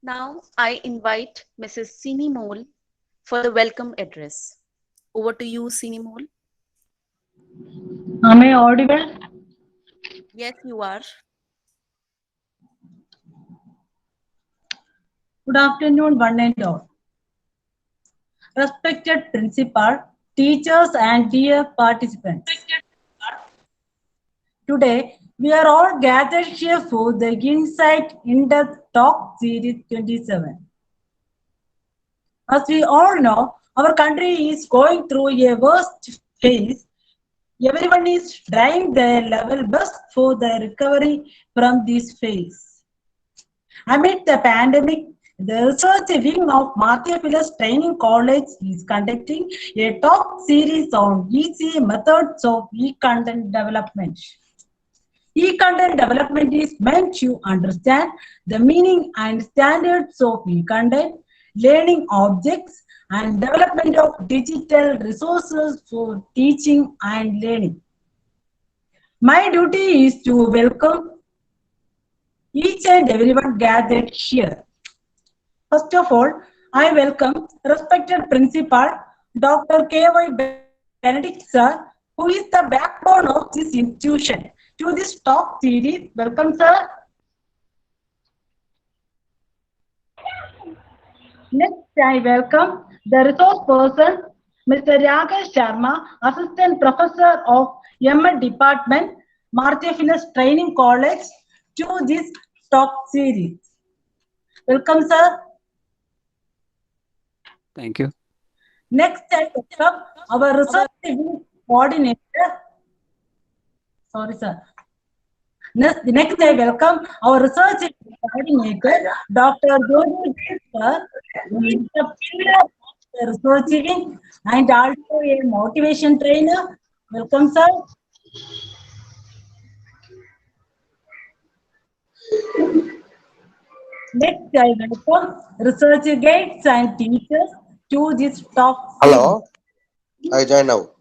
Now I invite Mrs. Sini Mole for the welcome address. Over to you, Sini Mole. Am I audible? Yes, you are. Good afternoon, one and all. Respected principal, teachers, and dear participants. Today, we are all gathered here for the Insight in-depth Talk Series 27. As we all know, our country is going through a worst phase. Everyone is trying their level best for the recovery from this phase. Amid the pandemic, the research wing of Mathia Phillips Training College is conducting a talk series on easy methods of e-content development. E-content development is meant to understand the meaning and standards of e-content, learning objects, and development of digital resources for teaching and learning. My duty is to welcome each and everyone gathered here. First of all, I welcome respected Principal Dr. K.Y. Benedict sir, who is the backbone of this institution. To this talk series, welcome sir. Next, I welcome the resource person, Mr. Rakesh Sharma, Assistant Professor of M.Ed Department, Martha Phillips Training College, to this talk series. Welcome, sir. Thank you. Next, I welcome our research coordinator. Sorry, sir. Next, I welcome our research coordinator, Dr. Jody sir, who is the pillar of the research wing and also a motivation trainer. Welcome, sir. Next, I welcome research guides and teachers to this talk series. Hello, I join now.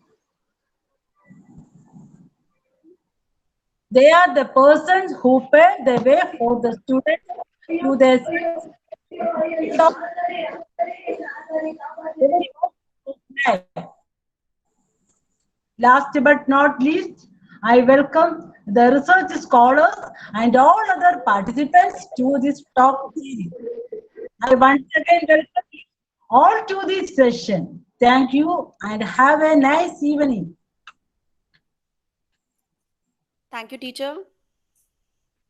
They are the persons who pave the way for the students to their top. Last but not least, I welcome the research scholars and all other participants to this talk series. I once again welcome you all to this session. Thank you and have a nice evening. Thank you, teacher.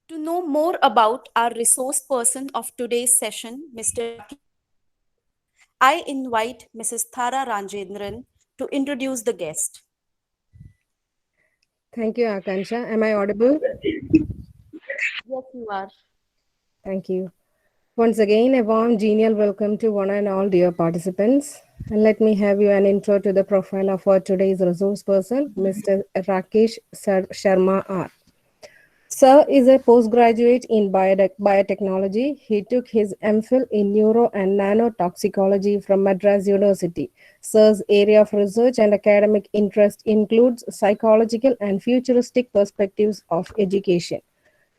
To know more about our resource person of today's session, Mr. I invite Mrs. Thara Ranjendran to introduce the guest. Thank you, Akansha. Am I audible? Yes, you are. Thank you. Once again, a warm, genial welcome to one and all dear participants. And let me have you an intro to the profile of our today's resource person, Mr. Rakesh Sharma R. Sir is a postgraduate in biotechnology. He took his MPhil in neuro and nanotoxicology from Madras University. Sir's area of research and academic interest includes psychological and futuristic perspectives of education.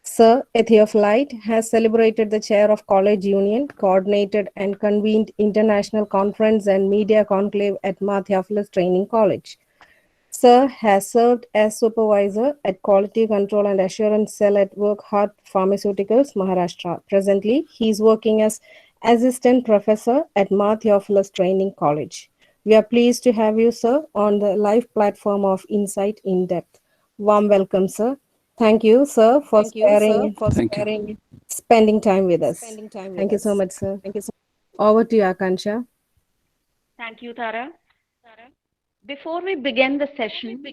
Sir, a Theophyllite, has celebrated the chair of College Union, coordinated and convened international conference and media conclave at Madhya Phillips Training College. Sir has served as supervisor at Quality Control and Assurance Cell at Workheart Pharmaceuticals, Maharashtra. Presently, he is working as assistant professor at Madhya Phillips Training College. We are pleased to have you, sir, on the live platform of Insight in Depth. Warm welcome, sir. Thank you, sir, for spending time with us. Thank you so much, sir. Over to you, Akansha. Thank you, Thara. Before we begin the session,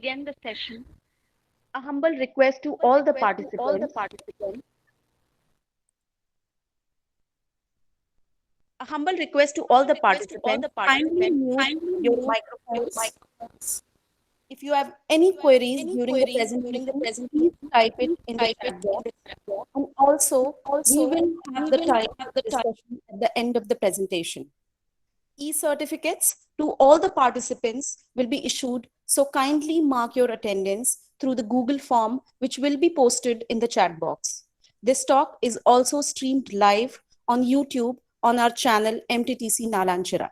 a humble request to all the participants. A humble request to all the participants, kindly mute your microphones. If you have any queries during the presentation, please type it in the chat box. And also, we will have the time for discussion at the end of the presentation. E-certificates to all the participants will be issued, so kindly mark your attendance through the Google form, which will be posted in the chat box. This talk is also streamed live on YouTube on our channel MTTC Nalanchira.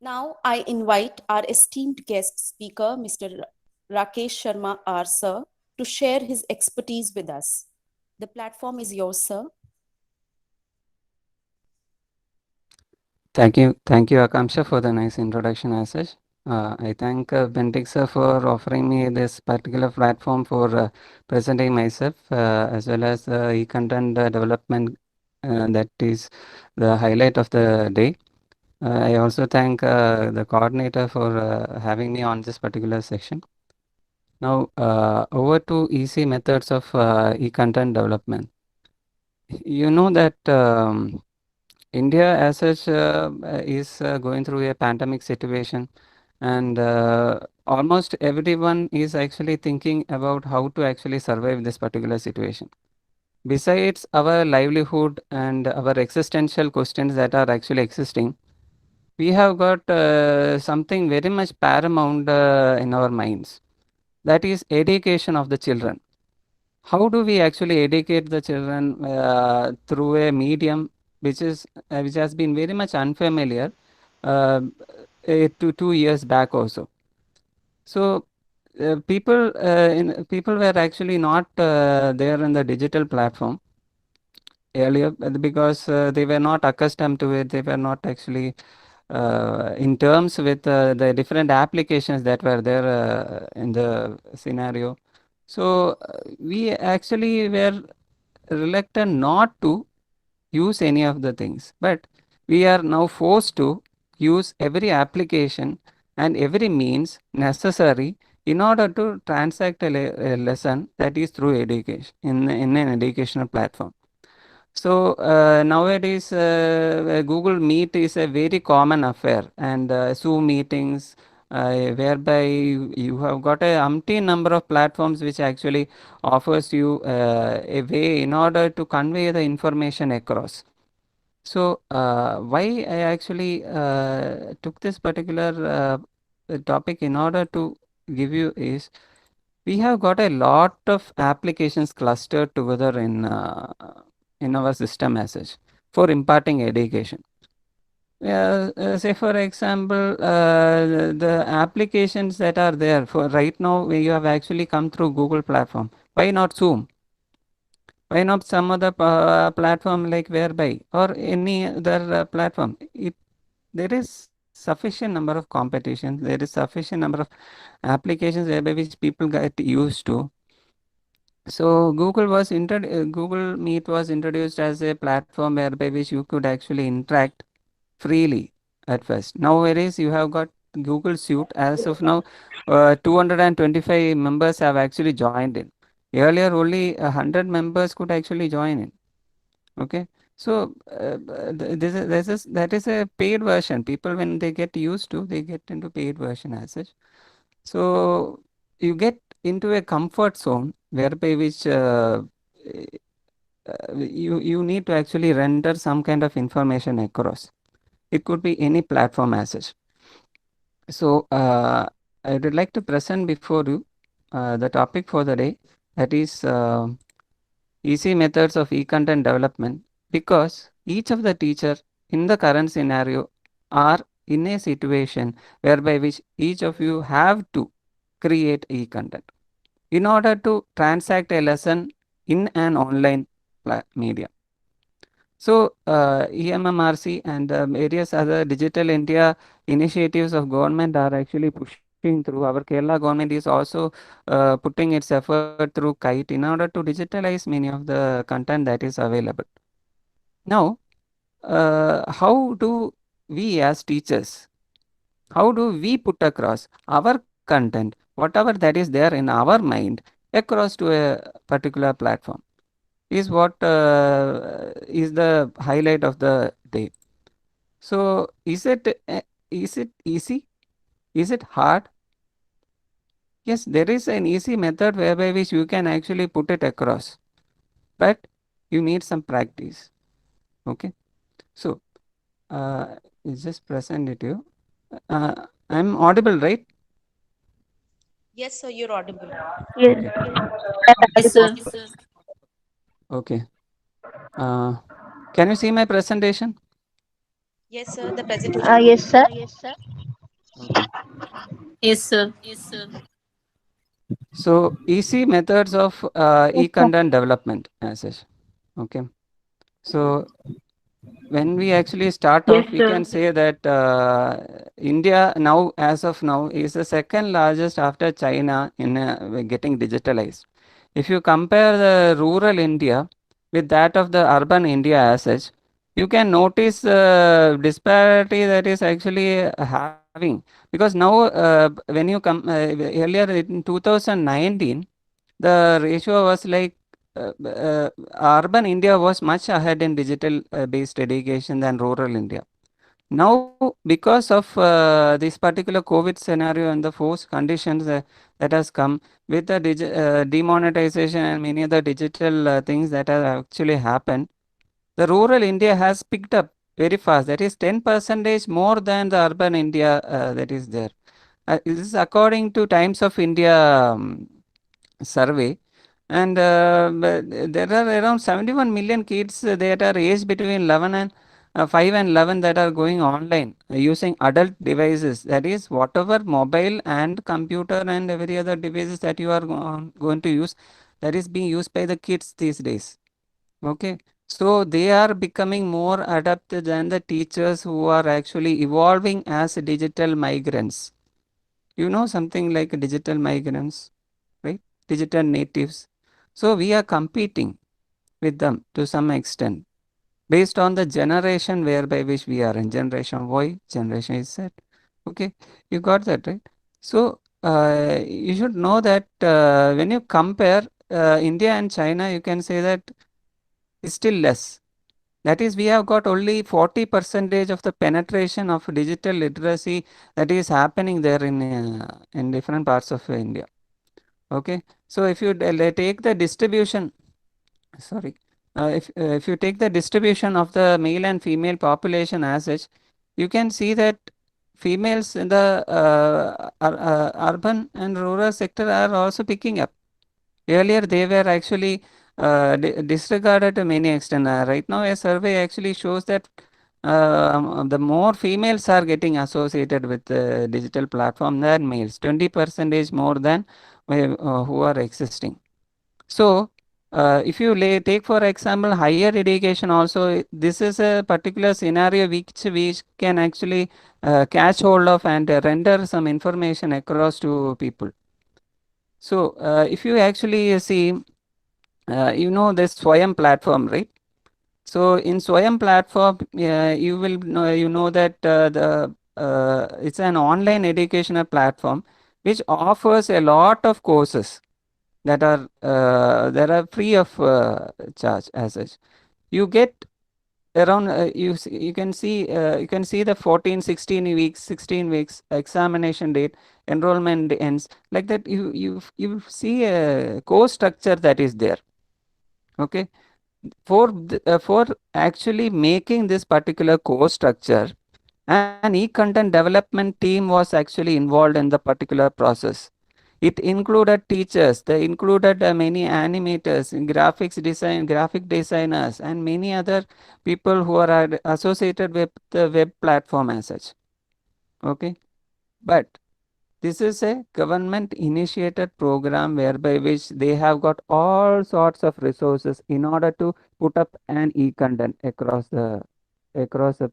Now I invite our esteemed guest speaker, Mr. Rakesh Sharma, our sir, to share his expertise with us. The platform is yours, sir. Thank you, Akamsha, for the nice introduction as such. I thank Bendik sir for offering me this particular platform for presenting myself as well as e-content development that is the highlight of the day. I also thank the coordinator for having me on this particular section. Now, over to easy methods of e-content development. You know that India as such is going through a pandemic situation, and almost everyone is actually thinking about how to actually survive this particular situation. Besides our livelihood and our existential questions that are actually existing, we have got something very much paramount in our minds. That is education of the children. How do we actually educate the children through a medium which has been very much unfamiliar uh, 2 years back also? So people were actually not there in the digital platform earlier because they were not accustomed to it. They were not actually in terms with the different applications that were there in the scenario. So we actually were reluctant not to use any of the things, but we are now forced to use every application and every means necessary in order to transact a lesson that is through education in an educational platform. So nowadays, Google Meet is a very common affair, and Zoom meetings, whereby you have got a umpteen number of platforms which actually offers you a way in order to convey the information across. So why I actually took this particular topic in order to give you is we have got a lot of applications clustered together in our system as such for imparting education. Say for example, the applications that are there for right now, you have actually come through Google platform. Why not Zoom? Why not some other platform like Whereby or any other platform? There is sufficient number of competitions. There is sufficient number of applications whereby which people get used to. So Google Meet was introduced as a platform whereby which you could actually interact freely at first. Nowadays, you have got Google Suite. As of now, 225 members have actually joined in. Earlier, only 100 members could actually join in. Okay, so that is a paid version. People, when they get used to, they get into paid version as such. So you get into a comfort zone whereby which you need to actually render some kind of information across. It could be any platform as such. So I would like to present before you the topic for the day, that is easy methods of e-content development, because each of the teacher in the current scenario are in a situation whereby which each of you have to create e-content in order to transact a lesson in an online medium. So EMMRC and various other digital India initiatives of government are actually pushing through. Our Kerala government is also putting its effort through KITE in order to digitalize many of the content that is available. Now, how do we as teachers, how do we put across our content, whatever that is there in our mind, across to a particular platform? Is what is the highlight of the day. So is it easy? Is it hard? Yes, there is an easy method whereby which you can actually put it across, but you need some practice. Okay, so it's just present it to you. I'm audible, right? Yes, sir, you're audible. Yes. Yes, sir. Okay. Uh, Can you see my presentation? Yes, sir. The presentation. Yes, sir. Okay. Yes, sir. So easy methods of e-content development as such. Okay. So when we actually start Yes, off, we sir. can say that India now, as of now, is the second largest after China in getting digitalized. If you compare the rural India with that of the urban India as such, you can notice disparity that is actually having, because now when you come earlier in 2019, the ratio was like urban India was much ahead in digital based education than rural India. Now, because of this particular COVID scenario and the forced conditions that has come with the demonetization and many other digital things that have actually happened, the rural India has picked up very fast. That is 10 percentage more than the urban India that is there. This is according to Times of India survey. And there are around 71 million kids that are aged between 11 and 5 and 11 that are going online using adult devices. That is, whatever mobile and computer and every other devices that you are going to use, that is being used by the kids these days. Okay. So they are becoming more adept than the teachers who are actually evolving as digital migrants. You know something like digital migrants, right? Digital natives. So we are competing with them to some extent based on the generation whereby which we are in. Generation Y, generation Z. Okay, you got that, right? So you should know that when you compare India and China, you can say that it's still less. That is, we have got only 40 percentage of the penetration of digital literacy that is happening there in different parts of India. Okay, so if you take the distribution, sorry, if you take the distribution of the male and female population as such, you can see that females in the urban and rural sector are also picking up. Earlier, they were actually disregarded to many extent. Right now, a survey actually shows that the more females are getting associated with the digital platform than males, 20 percentage more than who are existing. So, if you take for example higher education also, this is a particular scenario which can actually catch hold of and render some information across to people. So, if you actually see, you know this Swayam platform, right? So in Swayam platform, you will know, you know that it's an online educational platform which offers a lot of courses that are free of charge as such. You get around you can see the 14 16 weeks 16 weeks examination date, enrollment ends, like that. You see a course structure that is there. Okay, for actually making this particular course structure, an e-content development team was actually involved in the particular process. It included teachers, they included many animators, graphic designers, and many other people who are associated with the web platform as such. Okay, but this is a government initiated program whereby which they have got all sorts of resources in order to put up an e-content across the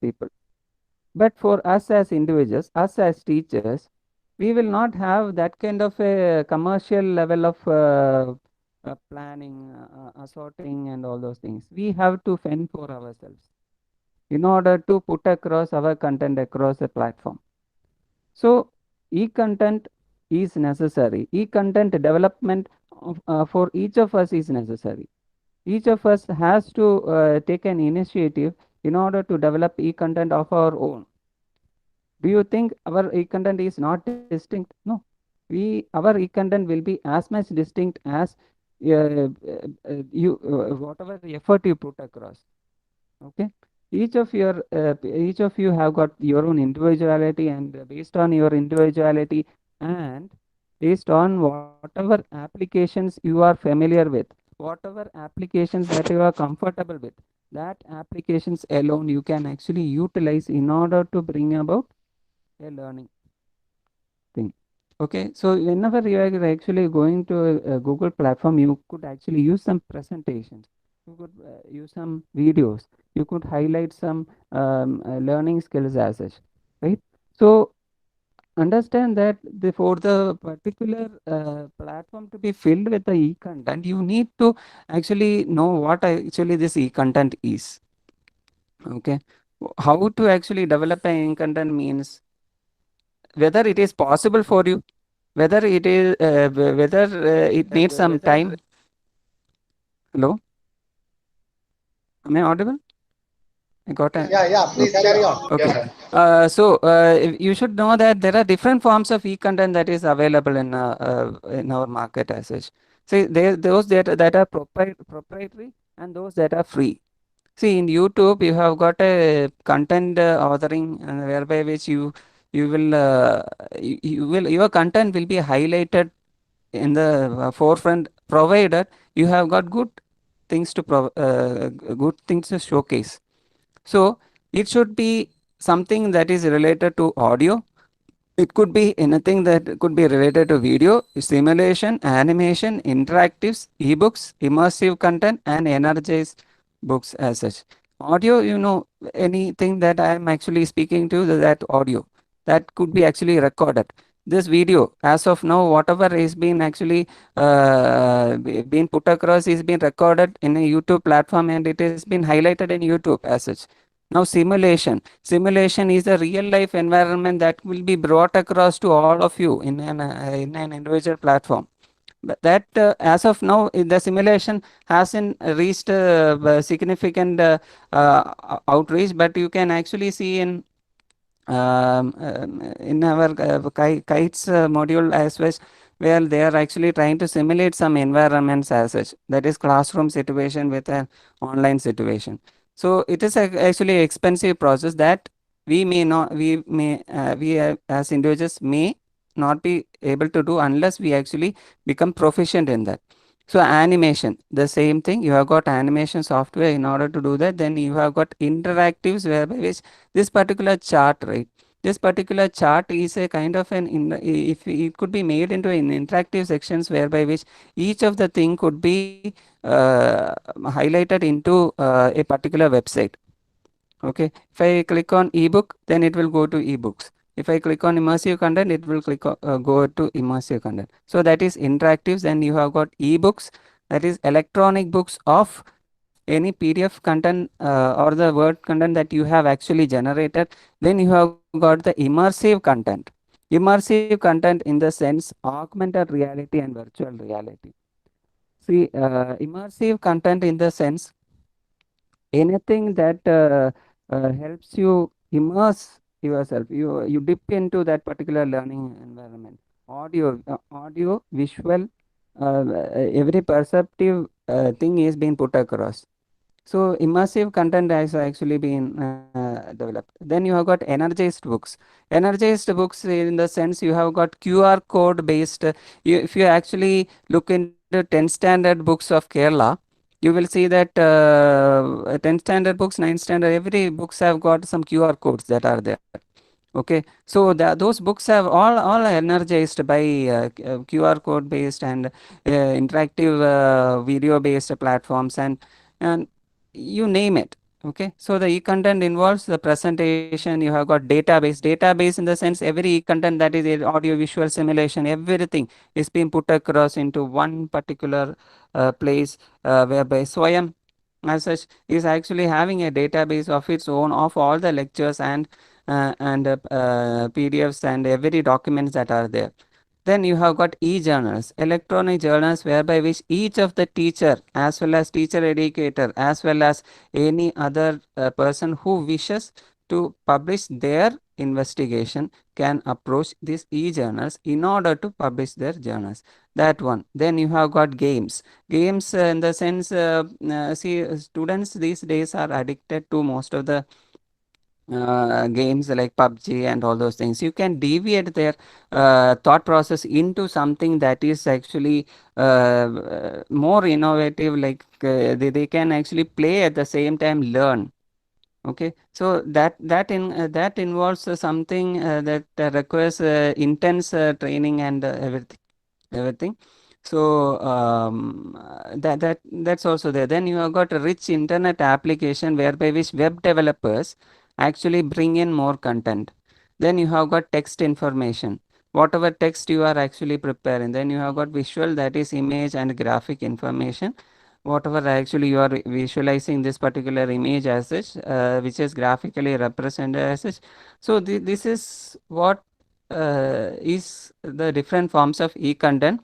people. But for us as individuals, us as teachers, we will not have that kind of a commercial level of planning, assorting, and all those things. We have to fend for ourselves in order to put across our content across the platform. So, e-content is necessary. E-content development for each of us is necessary. Each of us has to take an initiative in order to develop e-content of our own. Do you think our e-content is not distinct? No. Our e-content will be as much distinct as whatever effort you put across. Okay, each of you have got your own individuality, and based on your individuality and based on whatever applications you are familiar with, whatever applications that you are comfortable with, that applications alone you can actually utilize in order to bring about a learning thing. Okay, so whenever you are actually going to a Google platform, you could actually use some presentations, you could use some videos, you could highlight some learning skills as such, right? So understand that for the particular platform to be filled with the e-content, you need to actually know what actually this e-content is. Okay, how to actually develop an e-content means whether it is possible for you, whether it is whether it needs some time. Hello, am I audible? I got a Yeah, please carry on. okay. You should know that there are different forms of e-content that is available in our market as such. See, there those that are proprietary and those that are free. See, in YouTube, you have got a content authoring, whereby which you will your content will be highlighted in the forefront, provided you have got good things to showcase. So it should be something that is related to audio. It could be anything that could be related to video, simulation, animation, interactives, ebooks, immersive content, and energized books as such. Audio, anything that I am actually speaking to, that audio, that could be actually recorded. This video, as of now, whatever is being actually being put across is being recorded in a YouTube platform, and it has been highlighted in YouTube as such. Now, simulation is a real life environment that will be brought across to all of you in an individual platform. But that as of now, the simulation hasn't reached significant outreach, but you can actually see in our kites module as well, where they are actually trying to simulate some environments as such, that is classroom situation with an online situation. So it is actually expensive process that we as individuals may not be able to do unless we actually become proficient in that. So animation, the same thing, you have got animation software in order to do that. Then you have got interactives, whereby which this particular chart, right? This particular chart is a kind of if it could be made into an interactive sections, whereby which each of the thing could be highlighted into a particular website. Okay, if I click on ebook, then it will go to ebooks. If I click on immersive content, it will go to immersive content. So that is interactives. Then you have got ebooks, that is electronic books of any PDF content or the word content that you have actually generated. Then you have got the immersive content. Immersive content in the sense augmented reality and virtual reality. See, immersive content in the sense anything that helps you immerse yourself, you dip into that particular learning environment. Audio, visual, every perceptive thing is being put across. So immersive content has actually been developed. Then you have got energized books. Energized books in the sense you have got QR code based. If you actually look into 10th standard books of Kerala, you will see that 10th standard books, 9th standard, every books have got some QR codes that are there. Okay, so those books have all energized by QR code based and interactive video based platforms and you name it. Okay, so the e-content involves the presentation. You have got database in the sense every e-content, that is audio, visual, simulation, everything is being put across into one particular place, whereby Swayam as such is actually having a database of its own of all the lectures and PDFs and every documents that are there. Then you have got e-journals, electronic journals, whereby which each of the teacher as well as teacher educator as well as any other person who wishes to publish their investigation can approach these e-journals in order to publish their journals. That one. Then you have got games. Games in the sense, see, students these days are addicted to most of the games like PUBG and all those things. You can deviate their thought process into something that is actually more innovative, like they can actually play at the same time learn. Okay, so that involves something that requires intense training and everything. So that's also there. Then you have got a rich internet application whereby which web developers actually bring in more content. Then you have got text information, whatever text you are actually preparing. Then you have got visual, that is image and graphic information, whatever actually you are visualizing this particular image as such, which is graphically represented as such. So this is what is the different forms of e-content.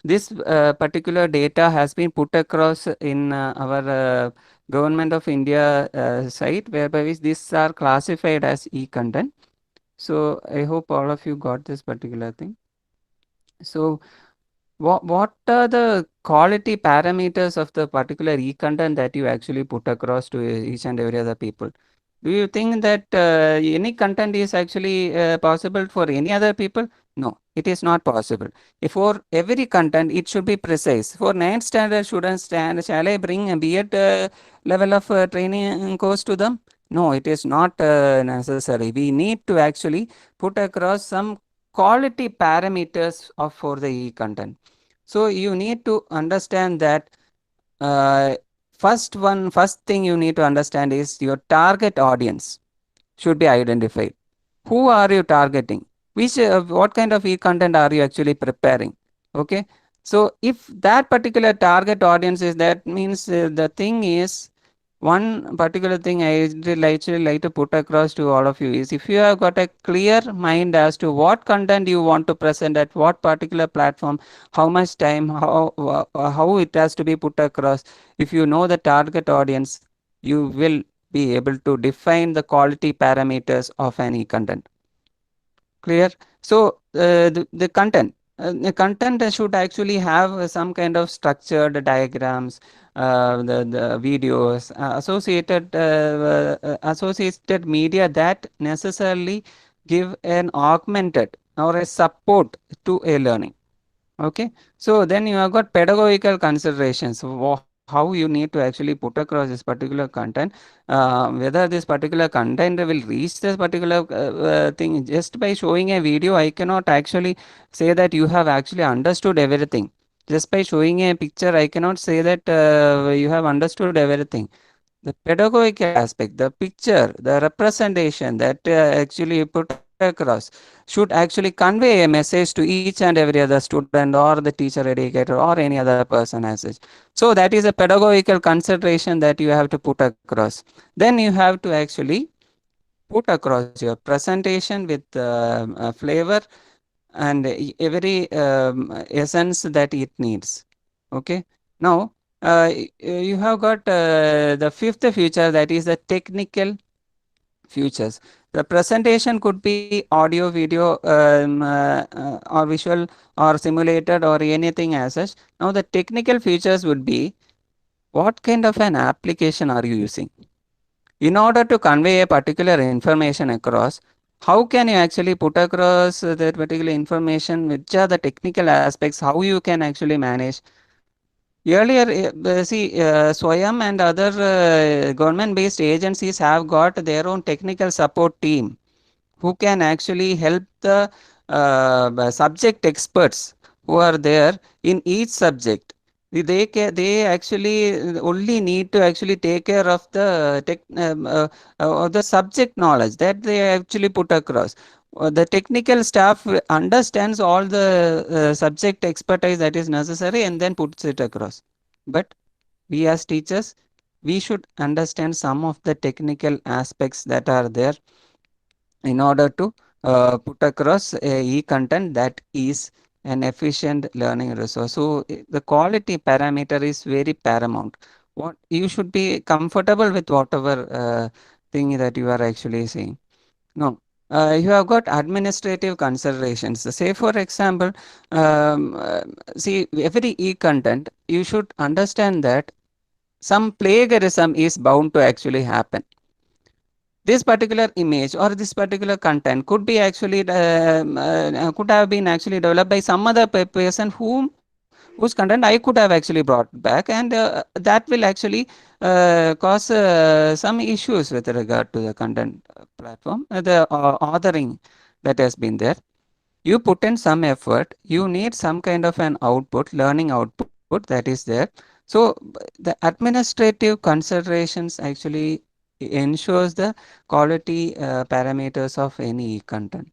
This particular data has been put across in our Government of India site, whereby which these are classified as e-content. So I hope all of you got this particular thing. So what are the quality parameters of the particular e-content that you actually put across to each and every other people? Do you think that any content is actually possible for any other people? No, it is not possible. If for every content, it should be precise. For 9th standard students, shall I bring a B.Ed level of training course to them? No, it is not necessary. We need to actually put across some quality parameters of for the e-content. So you need to understand that uh, first thing you need to understand is your target audience should be identified. Who are you targeting? Which what kind of e-content are you actually preparing? Okay, so if that particular target audience is, that means the thing is, one particular thing I will actually like to put across to all of you is, if you have got a clear mind as to what content you want to present at what particular platform, how much time, how it has to be put across, if you know the target audience, you will be able to define the quality parameters of any content. Clear? So the content should actually have some kind of structured diagrams, the videos, associated media that necessarily give an augmented or a support to a learning. Okay, so then you have got pedagogical considerations. How you need to actually put across this particular content, whether this particular content will reach this particular thing. Just by showing a video, I cannot actually say that you have actually understood everything. Just by showing a picture, I cannot say that you have understood everything. The pedagogical aspect, the picture, the representation that actually put across should actually convey a message to each and every other student or the teacher educator or any other person as such. So that is a pedagogical consideration that you have to put across. Then you have to actually put across your presentation with flavor and every essence that it needs. Okay, now you have got the fifth feature, that is the technical features. The presentation could be audio, video, or visual, or simulated, or anything as such. Now the technical features would be, what kind of an application are you using? In order to convey a particular information across, how can you actually put across that particular information? Which are the technical aspects? How you can actually manage? Earlier, Swayam and other government-based agencies have got their own technical support team who can actually help the subject experts who are there in each subject. They actually only need to actually take care of the of the subject knowledge that they actually put across. The technical staff understands all the subject expertise that is necessary and then puts it across. But we as teachers, we should understand some of the technical aspects that are there in order to put across a e-content that is an efficient learning resource. So the quality parameter is very paramount. What you should be comfortable with whatever thing that you are actually saying. No, you have got administrative considerations. Say for example, see, every e-content, you should understand that some plagiarism is bound to actually happen. this particular image or this particular content could be actually could have been actually developed by some other person whose content I could have actually brought back, and that will actually cause some issues with regard to the content platform, the authoring that has been there. You put in some effort, you need some kind of an output, learning output that is there. So the administrative considerations actually ensures the quality parameters of any content.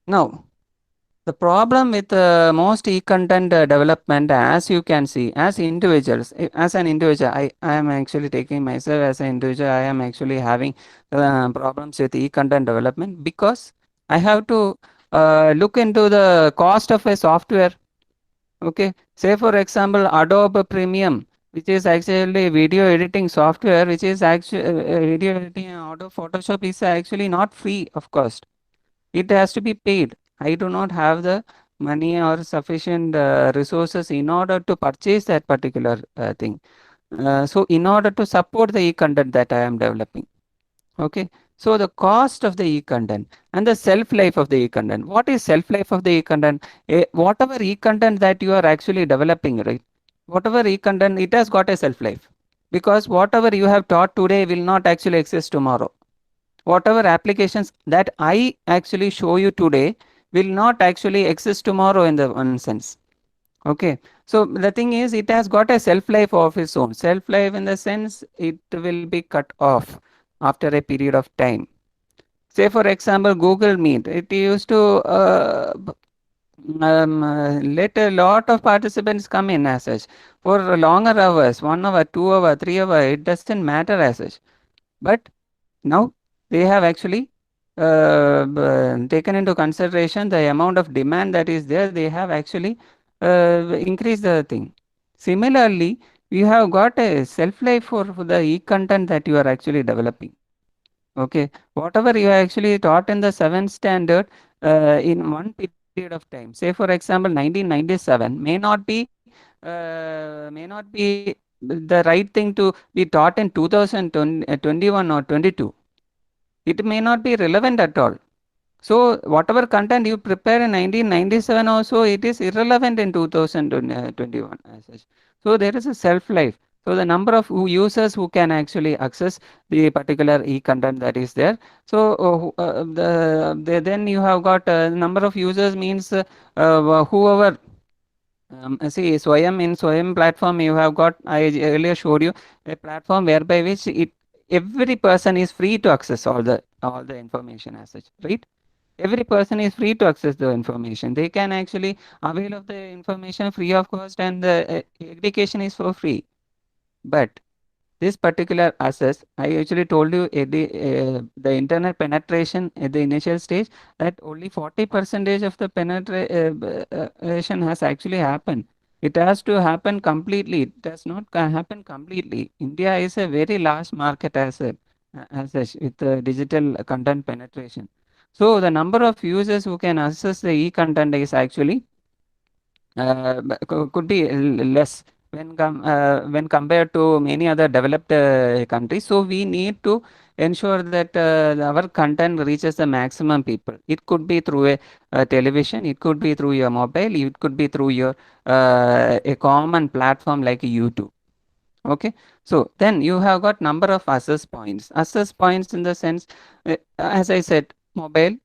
Now, the problem with most e-content development, as you can see, as individuals, as an individual, I am actually taking myself as an individual, I am actually having problems with e-content development because I have to look into the cost of a software. Okay, say for example, Adobe Premium, which is actually video editing software, which is actually video editing and Adobe Photoshop is actually not free of cost. It has to be paid. I do not have the money or sufficient resources in order to purchase that particular thing. So in order to support the e-content that I am developing. Okay, so the cost of the e-content and the shelf life of the e-content. What is shelf life of the e-content? Whatever e-content that you are actually developing, right? Whatever e-content, it has got a shelf life, because whatever you have taught today will not actually exist tomorrow. Whatever applications that I actually show you today will not actually exist tomorrow in the one sense. Okay, so the thing is, it has got a shelf life of its own. Shelf life in the sense it will be cut off after a period of time. Say for example, Google Meet, it used to let a lot of participants come in as such for longer hours, 1 hour, 2 hour, 3 hour, it doesn't matter as such. But now they have actually taken into consideration the amount of demand that is there. They have actually increased the thing. Similarly, you have got a shelf life for the e-content that you are actually developing. Okay, whatever you actually taught in the 7th standard in one period of time, say for example 1997, may not be the right thing to be taught in 2021 or 22. It may not be relevant at all. So whatever content you prepare in 1997 also, it is irrelevant in 2021 as such. So there is a shelf life. So the number of users who can actually access the particular e-content that is there. So then you have got number of users means whoever see Swayam, in Swayam platform you have got, I earlier showed you a platform whereby which every person is free to access all the information as such, right? Every person is free to access the information. They can actually avail of the information free of cost, and the education is for free. But this particular access, I actually told you the internet penetration at the initial stage, that only 40% of the penetration has actually happened. It has to happen completely. It does not happen completely. India is a very large market as such with digital content penetration. So the number of users who can access the e-content is actually could be less when compared to many other developed countries. So we need to ensure that our content reaches the maximum people. It could be through a television, it could be through your mobile, it could be through your a common platform like YouTube. Okay, so then you have got number of access points in the sense, as I said, mobile,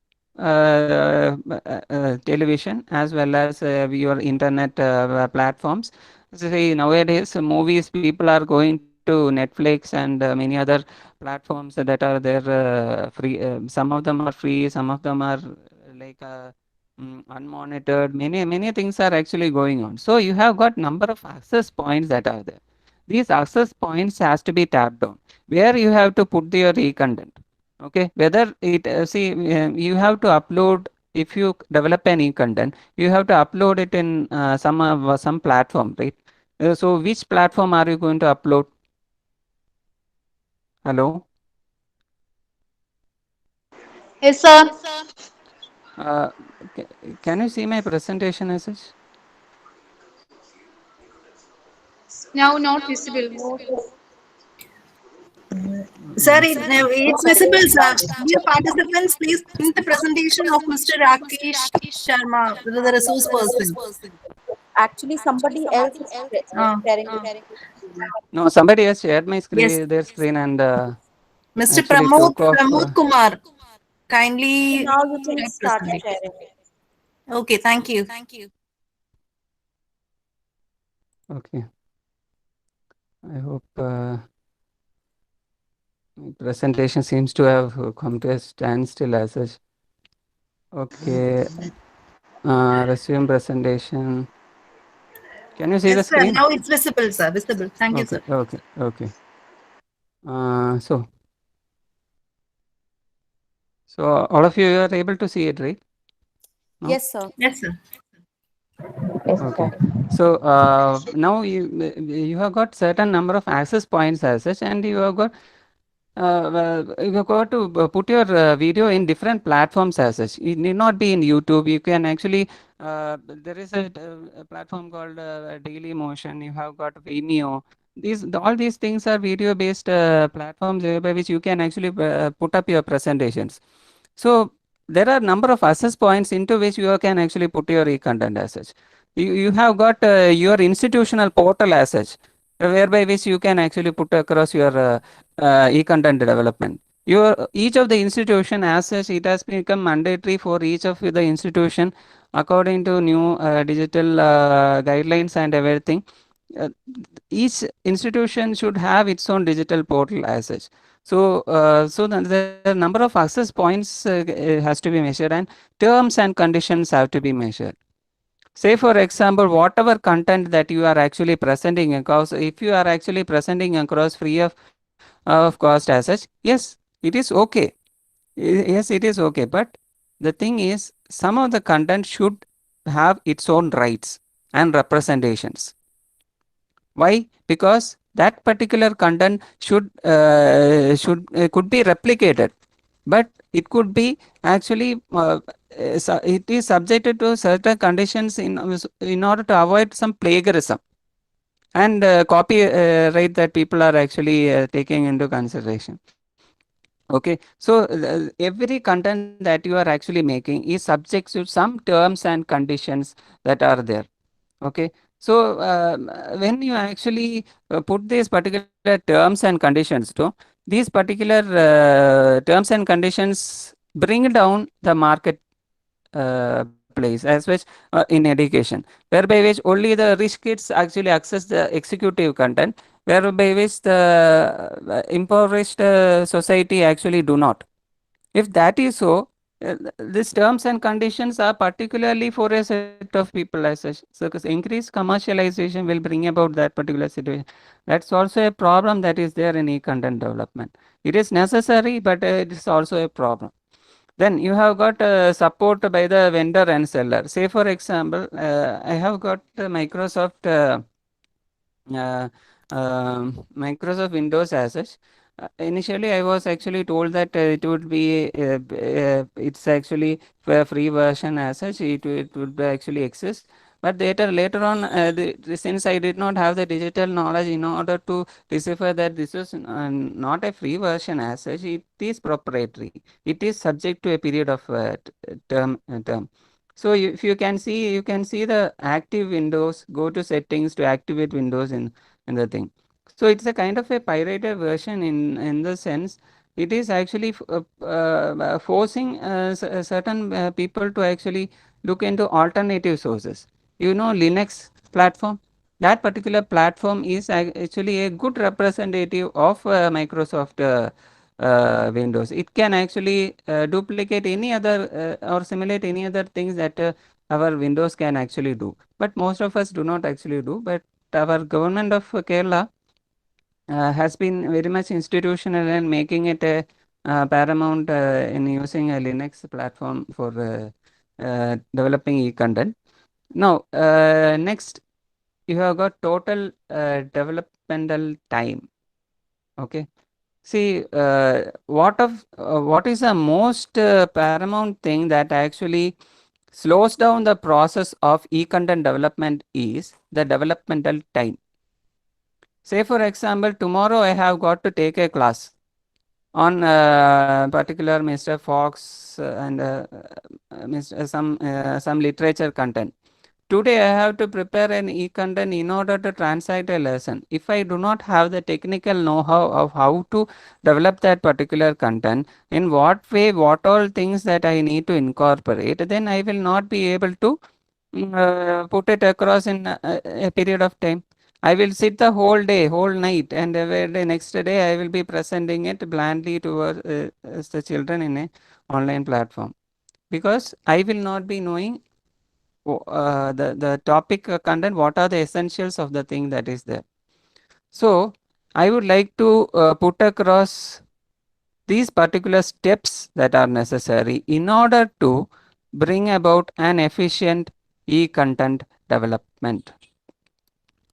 television, as well as your internet platforms. See, nowadays movies, people are going to Netflix and many other platforms that are there free. Some of them are free, some of them are like unmonitored. Many things are actually going on. So you have got number of access points that are there. These access points has to be tapped on, where you have to put your e-content. Okay, whether it see you have to upload, if you develop any content, you have to upload it in some platform, right? So which platform are you going to upload? Hello? Yes, sir. Uh, can you see my presentation as such? Now not visible. Sir, it's visible, sir. Dear participants, please print the presentation of Mr. Rakesh Sharma, the resource person. Actually, somebody else is sharing the screen. No, somebody has shared my Yes. screen, their screen, and Mr. actually took off. Pramod Kumar, So kindly now you can share start presentation. sharing it. Okay, thank you. Okay. I hope my presentation seems to have come to a standstill as such. Okay. Resume presentation. Can you see the Yes, sir. screen? Now it's visible, sir. Visible. Thank you, Okay, sir. okay. So all of you are able to see it, right? No? Yes, sir. Yes, sir. Okay. So now you have got certain number of access points as such, and you have got to put your video in different platforms as such. It need not be in YouTube. You can actually there is a platform called Daily Motion. You have got Vimeo. All these things are video based platforms by which you can actually put up your presentations. So there are number of access points into which you can actually put your e-content as such. You have got your institutional portal as such, whereby which you can actually put across your e-content development. Each of the institution as such, it has become mandatory for each of the institution according to new digital guidelines and everything. Uh, each institution should have its own digital portal as such. So, the number of access points has to be measured, and terms and conditions have to be measured. Say for example, whatever content that you are actually presenting across, if you are actually presenting across free of cost as such, yes, it is okay. Yes, it is okay. But the thing is, some of the content should have its own rights and representations. Why? Because that particular content could be replicated, but it could be actually it is subjected to certain conditions in order to avoid some plagiarism and copyright that people are actually taking into consideration. Okay, so every content that you are actually making is subject to some terms and conditions that are there. Okay, so when you actually put these particular terms and conditions to these particular terms and conditions bring down the market place as which in education, whereby which only the rich kids actually access the executive content, whereby which the impoverished society actually do not. If that is so, these terms and conditions are particularly for a set of people as such. So, because increased commercialization will bring about that particular situation. That's also a problem that is there in e-content development. It is necessary, but it is also a problem. Then you have got support by the vendor and seller. Say for example, I have got Microsoft. Uh, Microsoft Windows as such. Initially, I was actually told that it would be it's actually a free version as such. It would actually exist. But later on, since I did not have the digital knowledge in order to decipher that this is not a free version as such, it is proprietary. It is subject to a period of term. So if you can see the active Windows, go to settings to activate Windows in the thing. So it's a kind of a pirated version in the sense it is actually forcing certain people to actually look into alternative sources. You know, Linux platform, that particular platform is actually a good representative of Microsoft Windows. It can actually duplicate any other or simulate any other things that our Windows can actually do. But most of us do not actually do. But our government of Kerala has been very much institutional and making it a paramount in using a Linux platform for developing e-content. Now, next, you have got total developmental time. Okay. See, what is the most paramount thing that actually slows down the process of e-content development is the developmental time. Say for example, tomorrow I have got to take a class on particular Mr. Fox and some literature content. Today I have to prepare an e-content in order to translate a lesson. If I do not have the technical know-how of how to develop that particular content, in what way, what all things that I need to incorporate, then I will not be able to put it across in a period of time. I will sit the whole day, whole night, and the next day I will be presenting it blandly towards the children in a online platform, because I will not be knowing the topic content, what are the essentials of the thing that is there. So I would like to put across these particular steps that are necessary in order to bring about an efficient e-content development.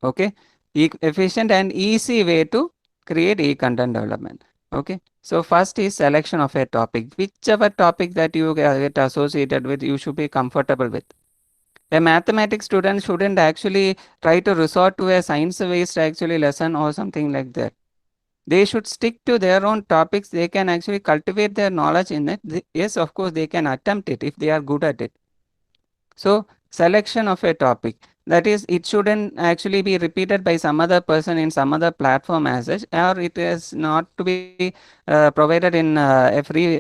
Okay, efficient and easy way to create e-content development. Okay, so first is selection of a topic. Whichever topic that you get associated with, you should be comfortable with. A mathematics student shouldn't actually try to resort to a science based actually lesson or something like that. They should stick to their own topics. They can actually cultivate their knowledge in it. Yes, of course, they can attempt it if they are good at it. So selection of a topic, that is, it shouldn't actually be repeated by some other person in some other platform as such, or it is not to be provided in a free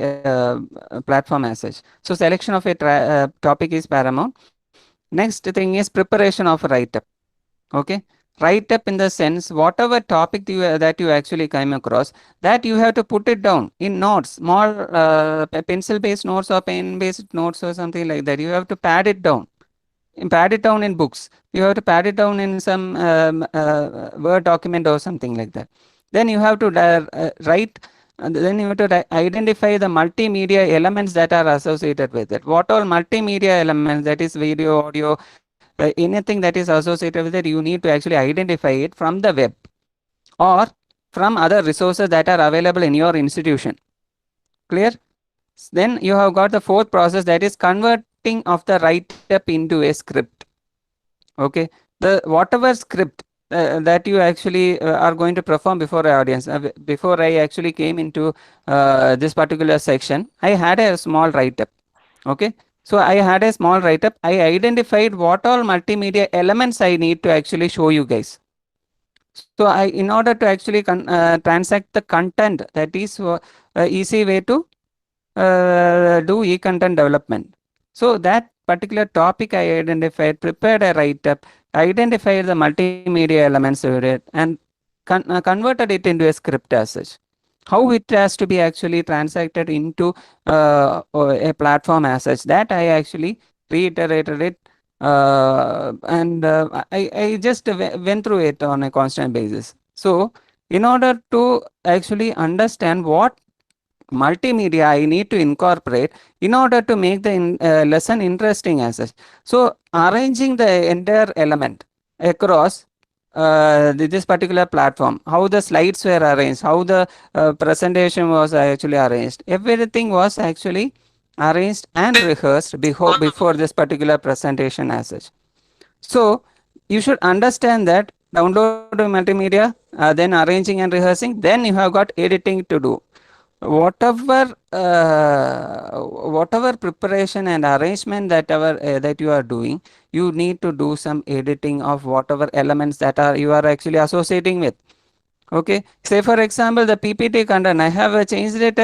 platform as such. So selection of a topic is paramount. Next thing is preparation of write-up. Okay, write-up in the sense, whatever topic that you actually came across, that you have to put it down in notes, small pencil-based notes or pen-based notes or something like that. You have to pad it down. Pad it down in books. You have to pad it down in some Word document or something like that. Then you have to write. Then you have to identify the multimedia elements that are associated with it. What all multimedia elements, that is video, audio, anything that is associated with it, you need to actually identify it from the web or from other resources that are available in your institution. Clear? Then you have got the fourth process, that is converting of the write-up into a script. Okay, the whatever script that you actually are going to perform before an audience. Before I actually came into this particular section, I had a small write-up. Okay, so I had a small write-up. I identified what all multimedia elements I need to actually show you guys. So in order to actually transact the content, that is easy way to do e-content development. So that particular topic I identified, prepared a write-up, identified the multimedia elements of it, and converted it into a script as such. How it has to be actually transacted into a platform as such, that I actually reiterated it, and I just went through it on a constant basis. So in order to actually understand what multimedia I need to incorporate in order to make the lesson interesting as such. So arranging the entire element across this particular platform, how the slides were arranged, how the presentation was actually arranged, everything was actually arranged and rehearsed before this particular presentation as such. So you should understand that download multimedia, then arranging and rehearsing, then you have got editing to do. Whatever preparation and arrangement that you are doing, you need to do some editing of whatever elements that you are actually associating with. Okay, say for example the PPT content, I have changed it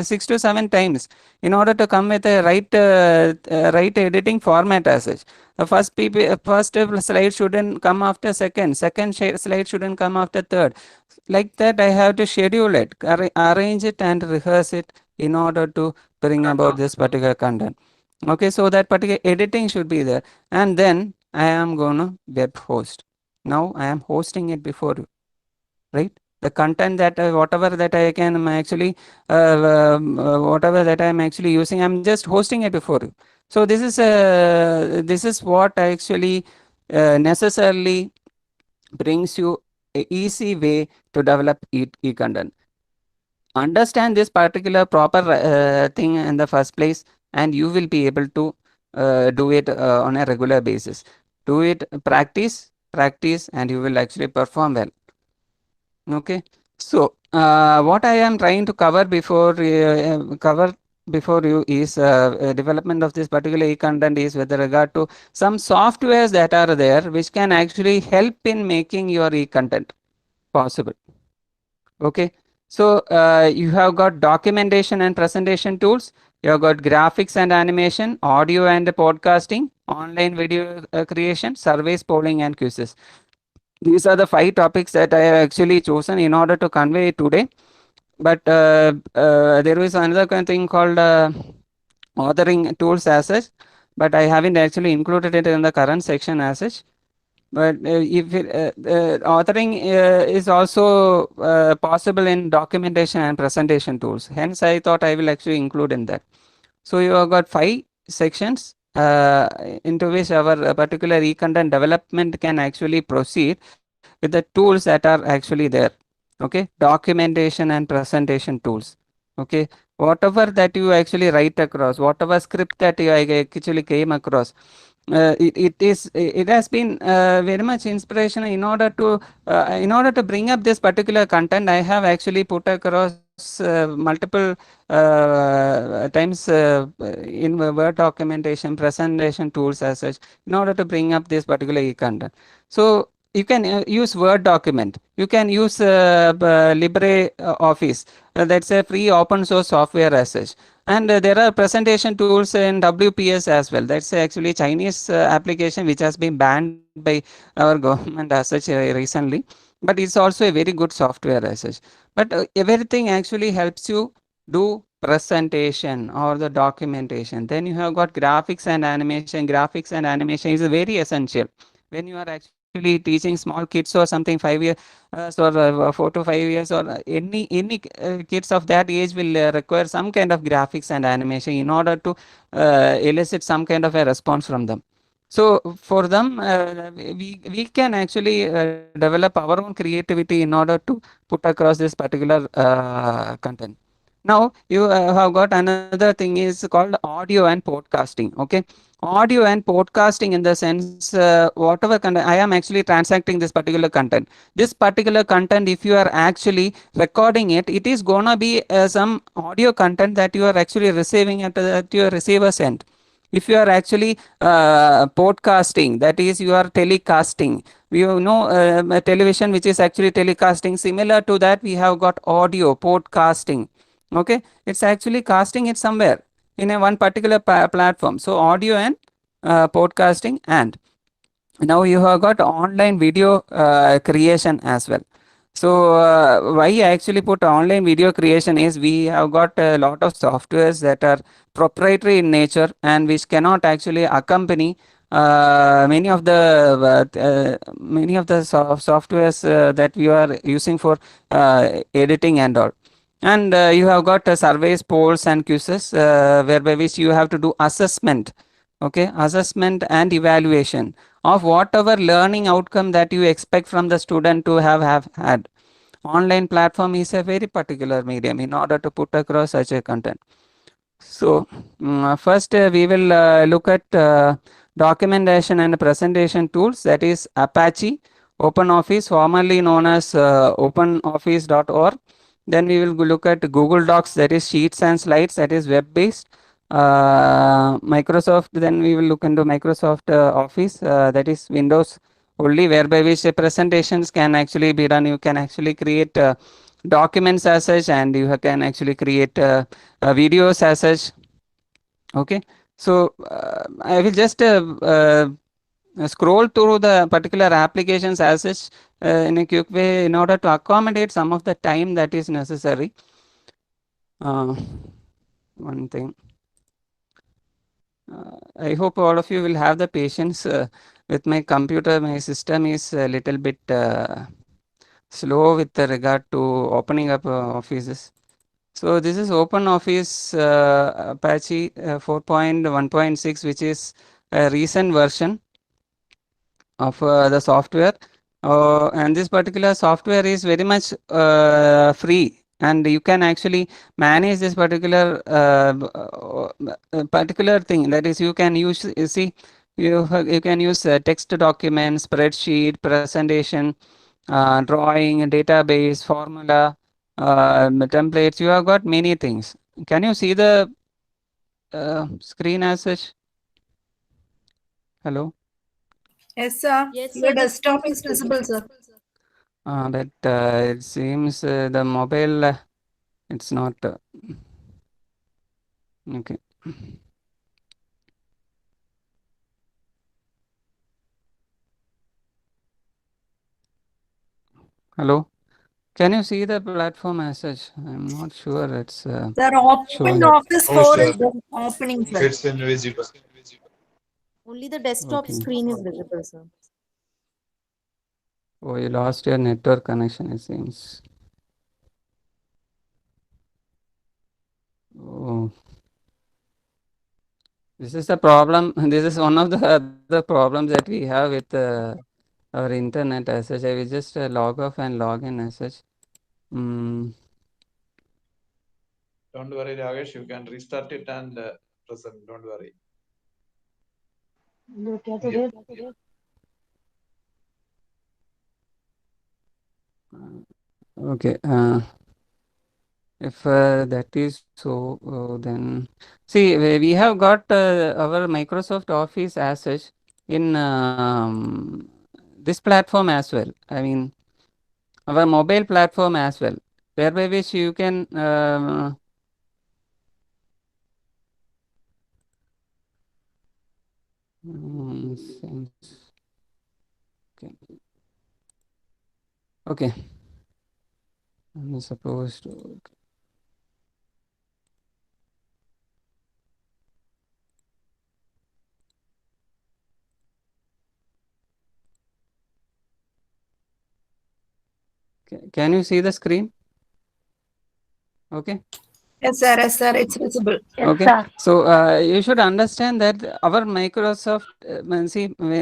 six to seven times in order to come with a right editing format as such. The first slide shouldn't come after second slide shouldn't come after third. Like that, I have to schedule it, arrange it and rehearse it in order to bring about this particular content. Okay, so that particular editing should be there, and then I am gonna web host. Now I am hosting it before you, right? The content that whatever that I can actually whatever that I am actually using, I'm just hosting it before you. So this is what actually necessarily brings you a easy way to develop e-content. Understand this particular proper thing in the first place, and you will be able to do it on a regular basis. Do it, practice, and you will actually perform well. Okay, so what I am trying to cover before you is development of this particular e-content is with regard to some softwares that are there which can actually help in making your e-content possible. Okay, so you have got documentation and presentation tools, you have got graphics and animation, audio and podcasting, online video creation, surveys, polling and quizzes. These are the 5 topics that I have actually chosen in order to convey today. But there is another kind of thing called authoring tools as such, but I haven't actually included it in the current section as such. But if authoring is also possible in documentation and presentation tools, hence I thought I will actually include in that. So you have got 5 sections into which our particular e-content development can actually proceed with the tools that are actually there. Okay, documentation and presentation tools. Okay, whatever that you actually write across, whatever script that you actually came across, it has been very much inspirational in order to bring up this particular content. I have actually put across multiple times in Word documentation, presentation tools as such, in order to bring up this particular e-content. So you can use Word document, you can use LibreOffice, that's a free open source software as such. And there are presentation tools in WPS as well. That's actually Chinese application which has been banned by our government as such recently. But it's also a very good software as such. But everything actually helps you do presentation or the documentation. Then you have got graphics and animation. Graphics and animation is very essential when you are actually teaching small kids or something 5 years or 4 to 5 years, or any kids of that age will require some kind of graphics and animation in order to elicit some kind of a response from them. So for them, we can actually develop our own creativity in order to put across this particular content. Now you have got another thing is called audio and podcasting. Okay, audio and podcasting in the sense whatever content I am actually transacting this particular content. This particular content, if you are actually recording it, it is gonna be some audio content that you are actually receiving at your receiver's end. If you are actually podcasting, that is you are telecasting. You know television which is actually telecasting, similar to that we have got audio podcasting. Okay, it's actually casting it somewhere in a one particular platform. So audio and podcasting, and now you have got online video creation as well. So why I actually put online video creation is we have got a lot of softwares that are proprietary in nature and which cannot actually accompany many of the softwares that we are using for editing and all. And you have got surveys, polls and quizzes whereby which you have to do assessment. Okay, assessment and evaluation of whatever learning outcome that you expect from the student to have had. Online platform is a very particular medium in order to put across such a content. So first we will look at documentation and presentation tools, that is Apache, OpenOffice, formerly known as openoffice.org. Then we will look at Google Docs, that is sheets and slides, that is web based. Microsoft, then we will look into Microsoft Office, that is Windows only, whereby which presentations can actually be done. You can actually create documents as such, and you can actually create videos as such. Okay, so I will just scroll through the particular applications as such in a quick way in order to accommodate some of the time that is necessary. One thing, I hope all of you will have the patience with my computer. My system is a little bit slow with regard to opening up offices. So this is OpenOffice Apache 4.1.6, which is a recent version of the software, and this particular software is very much free, and you can actually manage this particular thing. That is, you can use, you see, you can use text documents, spreadsheet, presentation, drawing, database, formula, templates. You have got many things. Can you see the screen as such? Hello? Yes, sir. Your desktop is visible, sir. But it seems the mobile, it's not. Okay. Hello? Can you see the platform as such? I'm not sure it's Sir, showing. open Office Oh, 4 sir. is opening, sir. It's invisible. Only the desktop Okay. screen is visible, sir. Oh, you lost your network connection, it seems. Oh. This is the problem. This is one of the other problems that we have with our internet as such. I will just log off and log in as such. Don't worry, Ragesh. You can restart it and present. Don't worry. Okay. If that is so, then see, we have got our Microsoft Office as such in this platform as well. I mean, our mobile platform as well, whereby which you can since- okay. Okay. I'm supposed to. Can you see the screen? Okay. Yes, sir. Yes, sir. It's visible. Okay. So you should understand that our Microsoft,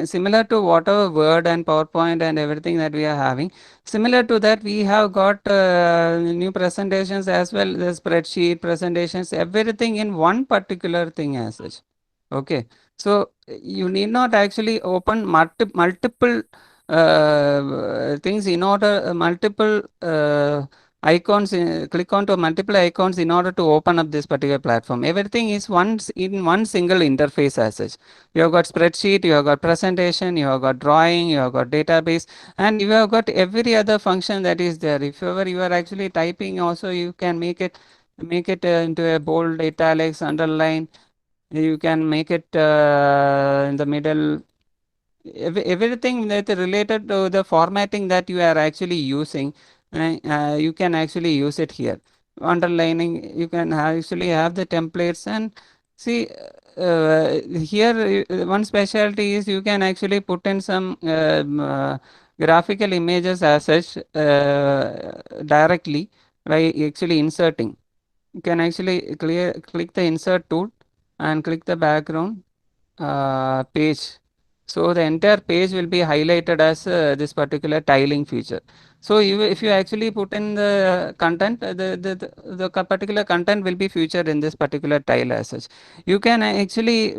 similar to whatever Word and PowerPoint and everything that we are having, similar to that we have got new presentations as well, the spreadsheet presentations, everything in one particular thing as such. Okay. So you need not actually open multiple things in order, multiple icons, click onto multiple icons in order to open up this particular platform. Everything is once in one single interface as such. You have got spreadsheet, you have got presentation, you have got drawing, you have got database, and you have got every other function that is there. If ever you are actually typing also, you can make it into a bold, italics, underline. You can make it in the middle. Everything that related to the formatting that you are actually using, you can actually use it here. Underlining, you can actually have the templates and see here one specialty is you can actually put in some graphical images as such directly by actually inserting. You can actually click the insert tool and click the background page. So the entire page will be highlighted as this particular tiling feature. So if you actually put in the content, the particular content will be featured in this particular tile as such. You can actually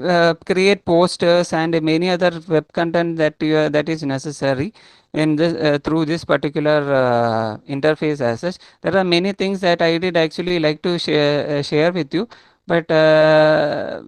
create posters and many other web content that is necessary in this through this particular interface as such. There are many things that I did actually like to share with you, but I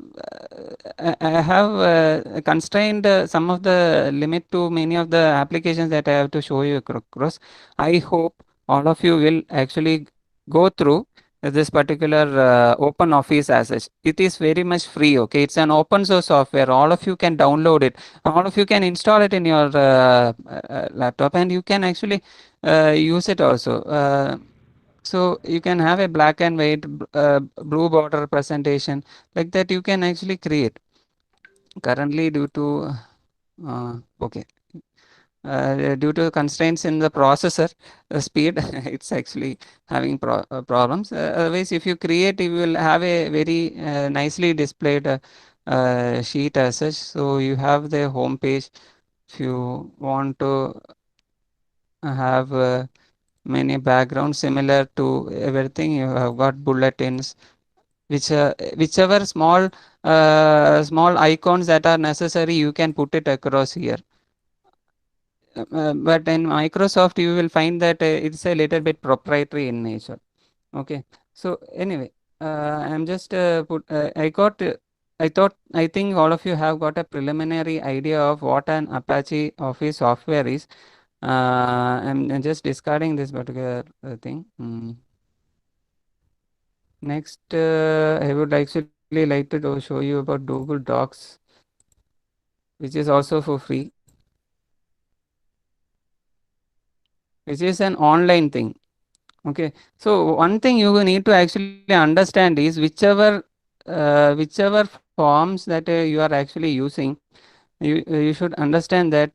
have constrained some of the limit to many of the applications that I have to show you across. I hope all of you will actually go through this particular open office as such. It is very much free. Okay, it's an open source software. All of you can download it, all of you can install it in your laptop, and you can actually use it also. So you can have a black and white blue border presentation like that. You can actually create. Currently, due to okay, due to constraints in the processor speed, it's actually having problems. Otherwise, if you create, you will have a very nicely displayed sheet as such. So you have the home page. If you want to have many backgrounds similar to everything, you have got bulletins, whichever small icons that are necessary, you can put it across here. but in Microsoft you will find that it's a little bit proprietary in nature. Okay, so anyway, I'm just I think all of you have got a preliminary idea of what an Apache Office software is. I'm just discarding this particular thing. Next, I would actually like to show you about Google Docs, which is also for free, which is an online thing. Okay, so one thing you need to actually understand is whichever forms that you are actually using, you should understand that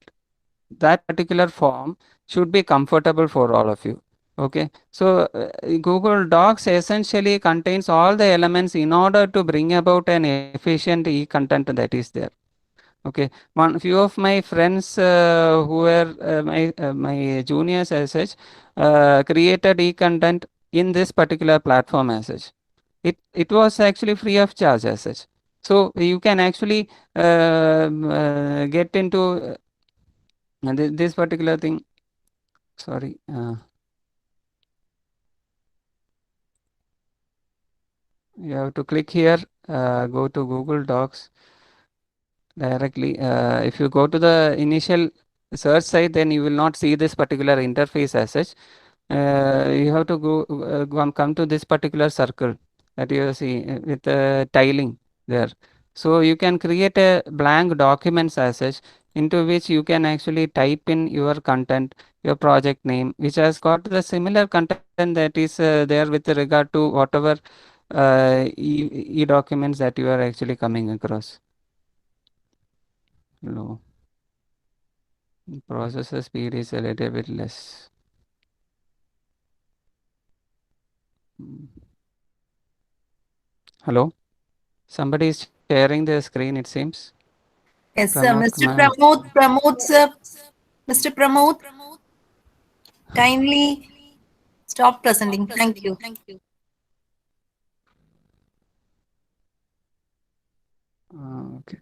that particular form should be comfortable for all of you. Okay, so Google Docs essentially contains all the elements in order to bring about an efficient e-content that is there. Okay, one few of my friends who were my juniors as such created e-content in this particular platform as such. It was actually free of charge as such. So you can actually get into this particular thing. Sorry. You have to click here, go to Google Docs directly. If you go to the initial search site, then you will not see this particular interface as such. You have to come to this particular circle that you see with tiling there. So you can create a blank documents as such, into which you can actually type in your content, your project name, which has got the similar content that is there with regard to whatever e-documents that you are actually coming across. Low. Processor speed is a little bit less. Hello? Somebody is sharing their screen, it seems. Yes, sir. Pramod Mr. Kumar. Pramod, sir. Mr. Pramod, kindly stop presenting. Thank you. Okay.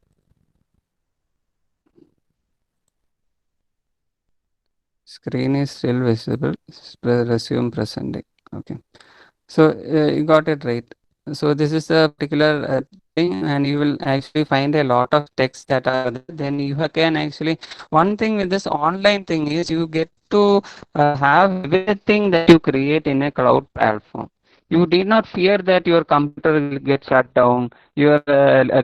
Screen is still visible. Resume presenting. Okay. So you got it right. So this is a particular thing, and you will actually find a lot of text that are there. Then you can actually, one thing with this online thing is you get to have everything that you create in a cloud platform. You did not fear that your computer will get shut down, your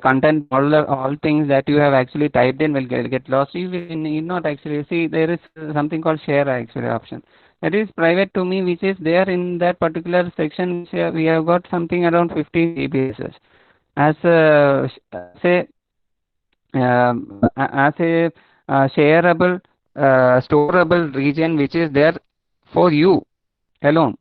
content, all things that you have actually typed in will get lost. You will need not actually see there is something called share actually option that is private to me, which is there in that particular section. Which we have got something around 15 GB as a shareable storable region which is there for you alone.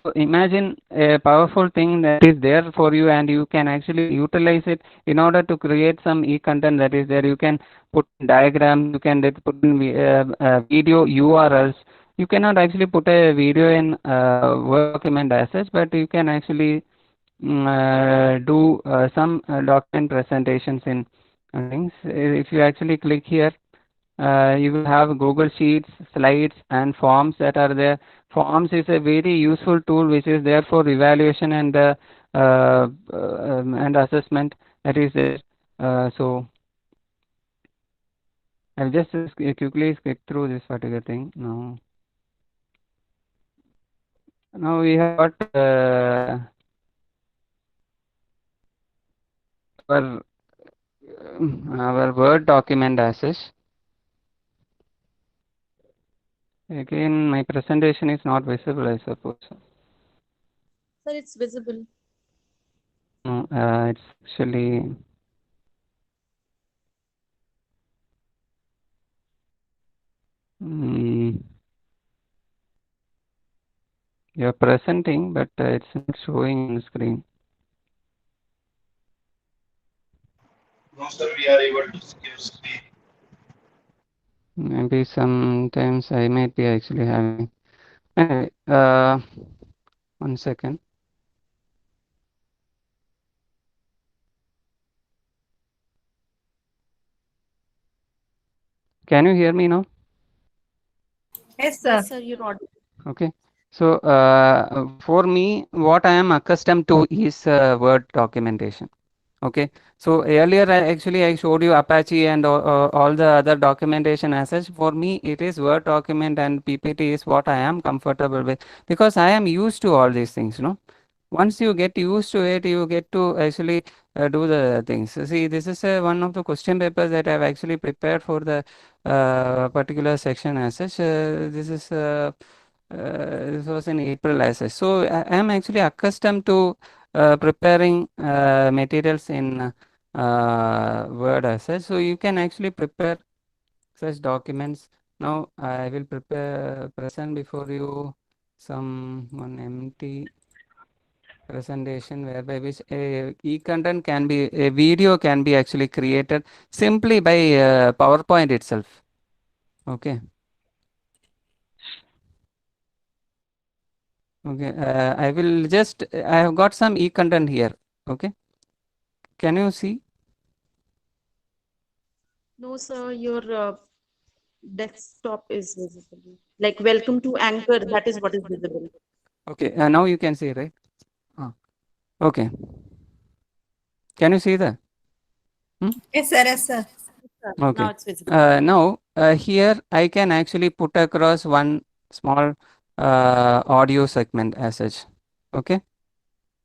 So imagine a powerful thing that is there for you, and you can actually utilize it in order to create some e-content that is there. You can put diagrams, you can put in video URLs. You cannot actually put a video in Word document as such, but you can actually do some document presentations in things. If you actually click here, you will have Google Sheets, slides, and forms that are there. Forms is a very useful tool which is there for evaluation and assessment that is there. So I'll just quickly skip through this particular thing now. Now we have got our Word document as such. Again, my presentation is not visible, I suppose. Sir, it's visible. No, it's actually you're presenting, but it's not showing on the screen. No, sir, we are able to see your screen. Maybe sometimes I might be actually having. Anyway, 1 second. Can you hear me now? Yes, sir. Yes, sir, you're audible. Okay. So for me, what I am accustomed to is Word documentation. Okay. So earlier I showed you Apache and all the other documentation as such. For me, it is Word document and PPT is what I am comfortable with, because I am used to all these things. Once you get used to it, you get to actually do the things. See, this is one of the question papers that I've actually prepared for the particular section as such. This was in April as such. So I am actually accustomed to preparing materials in Word as such. So you can actually prepare such documents. Now I will present before you one empty presentation whereby which a e-content can be, a video can be actually created simply by PowerPoint itself. Okay. Okay, I will just, I have got some e-content here. Okay. Can you see? No, sir, your desktop is visible. Like welcome to Anchor, that is what is visible. Okay, now you can see, right? Okay. Can you see that? Yes, sir. Yes, sir. Okay. Now it's visible. Now here I can actually put across one small audio segment as such. Okay.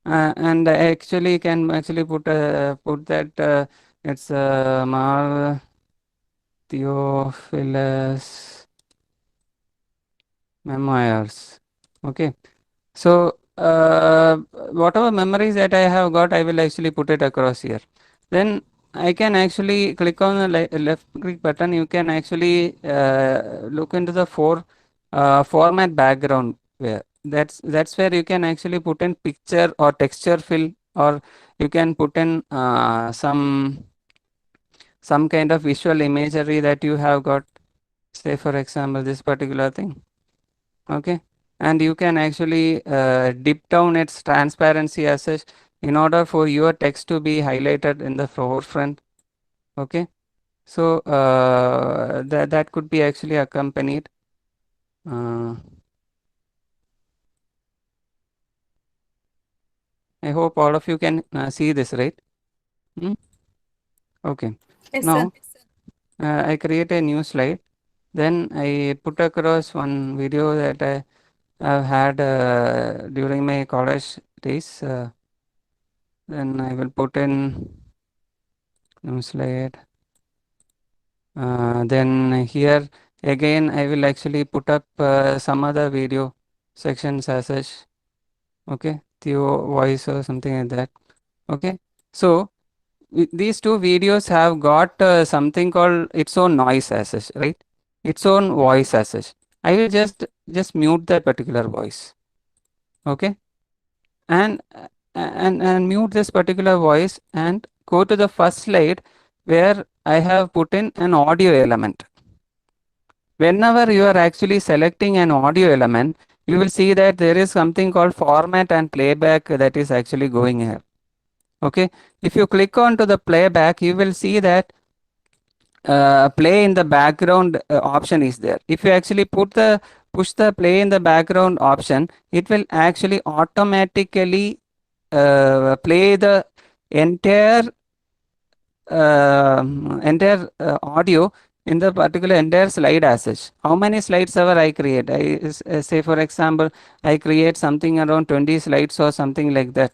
And I actually can actually put that it's Mar Theophilus memoirs. Okay. So whatever memories that I have got, I will actually put it across here. Then I can actually click on the left click button. You can actually look into the format background where that's where you can actually put in picture or texture fill, or you can put in some kind of visual imagery that you have got, say for example this particular thing. Okay, and you can actually dip down its transparency as such in order for your text to be highlighted in the forefront. Okay, so that could be actually accompanied. I hope all of you can see this, right? Okay. Yes, Now sir. I create a new slide. Then I put across one video that I have had during my college days. Then I will put in new slide. Then here again I will actually put up some other video sections as such. Okay, Theo voice or something like that. Okay, so these two videos have got something called its own noise as such, right? Its own voice as such. I will just mute that particular voice. Okay, and mute this particular voice and go to the first slide where I have put in an audio element. Whenever you are actually selecting an audio element, you will see that there is something called format and playback that is actually going here. Okay, if you click on to the playback, you will see that play in the background option is there. If you actually push the play in the background option, it will actually automatically play the entire audio in the particular entire slide as such. How many slides ever I create? Say for example, I create something around 20 slides or something like that.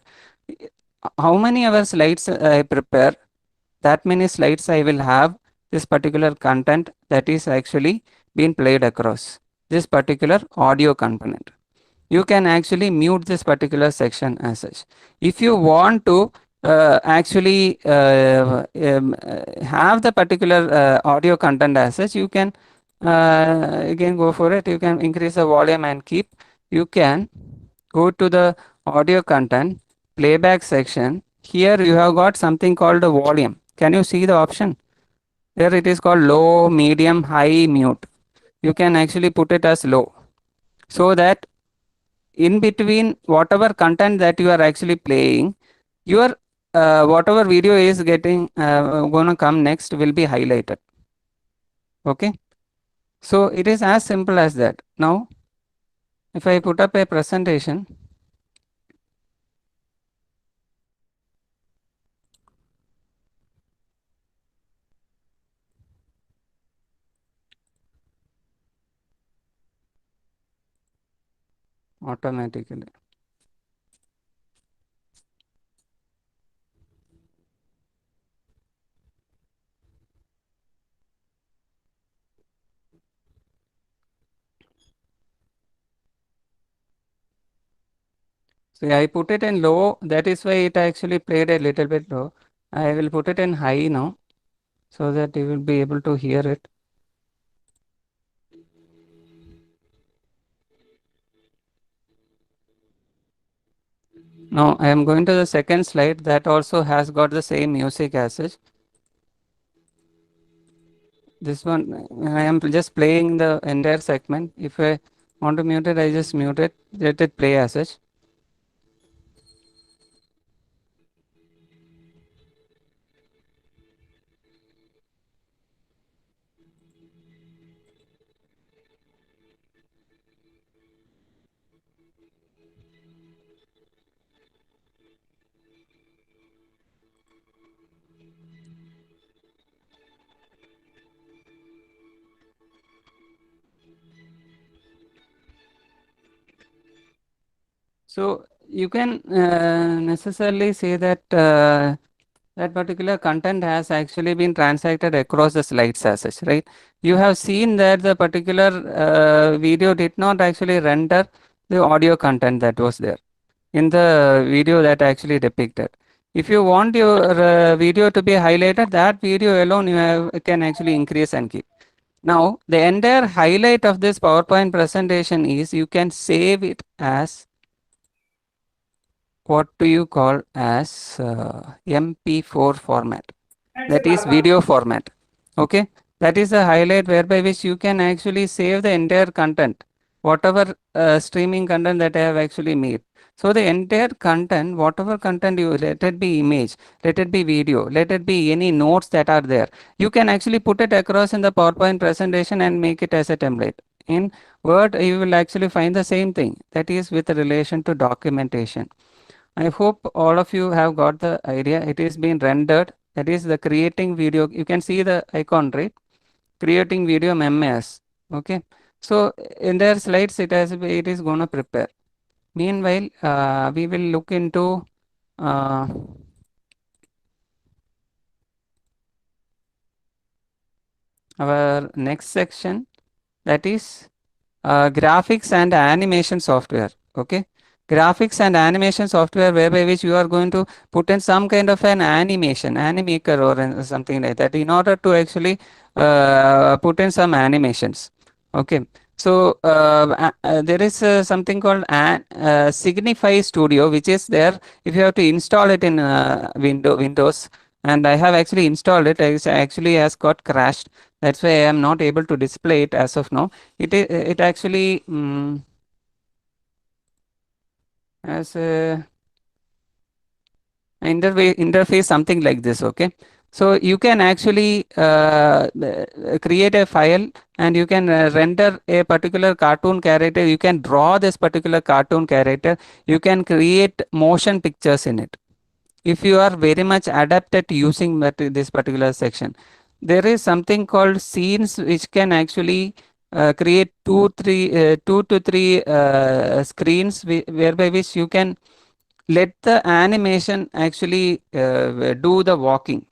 How many ever slides I prepare, that many slides I will have this particular content that is actually being played across this particular audio component. You can actually mute this particular section as such. If you want to actually have the particular audio content as such, you can again go for it. You can increase the volume and keep. You can go to the audio content playback section. Here you have got something called the volume. Can you see the option? Here it is called low, medium, high, mute. You can actually put it as low, so that in between whatever content that you are actually playing, your whatever video is getting gonna come next will be highlighted. Okay, So it is as simple as that. Now, if I put up a presentation, automatically. So I put it in low, that is why it actually played a little bit low. I will put it in high now so that you will be able to hear it. Now I am going to the second slide that also has got the same music as such. This one, I am just playing the entire segment. If I want to mute it, I just mute it, let it play as such. So you can necessarily say that that particular content has actually been transacted across the slides as such, right? You have seen that the particular video did not actually render the audio content that was there in the video that actually depicted. If you want your video to be highlighted, that video alone can actually increase and keep. Now, the entire highlight of this PowerPoint presentation is you can save it as what do you call as MP4 format, that is video format. Okay, that is a highlight whereby which you can actually save the entire content, whatever streaming content that I have actually made. So the entire content, whatever content you, let it be image, let it be video, let it be any notes that are there, you can actually put it across in the PowerPoint presentation and make it as a template. In Word, you will actually find the same thing, that is with relation to documentation. I hope all of you have got the idea. It is being rendered. That is the creating video. You can see the icon, right? Creating video MMS. Okay. So in their slides, it is going to prepare. Meanwhile, we will look into our next section, that is graphics and animation software. Okay, graphics and animation software whereby which you are going to put in some kind of an animaker or something like that in order to actually put in some animations. Okay, so there is something called Signify Studio, which is there if you have to install it in Windows, and I have actually installed it. It actually has got crashed. That's why I am not able to display it as of now. It actually has a interface something like this. Okay, so you can actually create a file and you can render a particular cartoon character. You can draw this particular cartoon character. You can create motion pictures in it if you are very much adapted to using this particular section. There is something called scenes which can actually create two to three screens whereby which you can let the animation actually do the walking.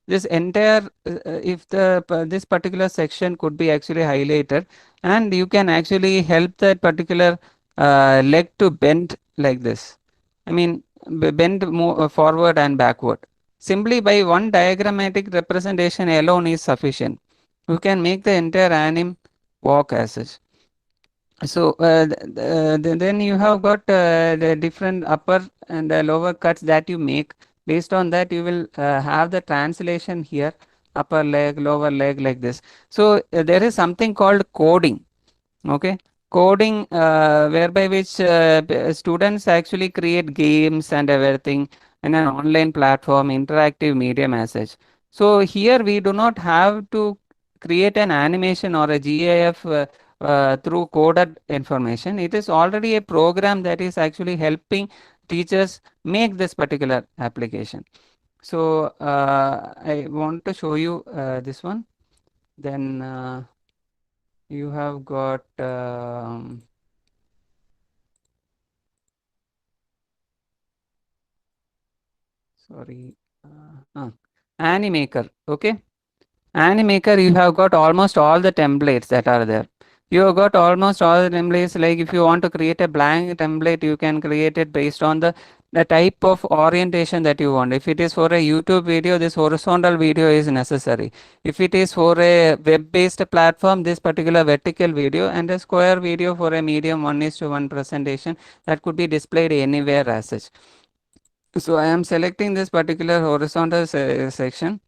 This entire if this particular section could be actually highlighted, and you can actually help that particular leg to bend like this. I mean, bend forward and backward. Simply by one diagrammatic representation alone is sufficient. You can make the entire anim walk as such. So then you have got the different upper and lower cuts that you make. Based on that, you will have the translation here, upper leg, lower leg, like this. So there is something called coding. Okay, coding whereby which students actually create games and everything in an online platform, interactive medium as such. So here we do not have to create an animation or a GIF through coded information. It is already a program that is actually helping teachers make this particular application. So I want to show you this one. Then you have got sorry, Animaker. Okay, Animaker, you have got almost all the templates that are there. You have got almost all the templates. Like if you want to create a blank template, you can create it based on the type of orientation that you want. If it is for a YouTube video, this horizontal video is necessary. If it is for a web-based platform, this particular vertical video, and a square video for a medium 1:1 presentation that could be displayed anywhere as such. So I am selecting this particular horizontal section.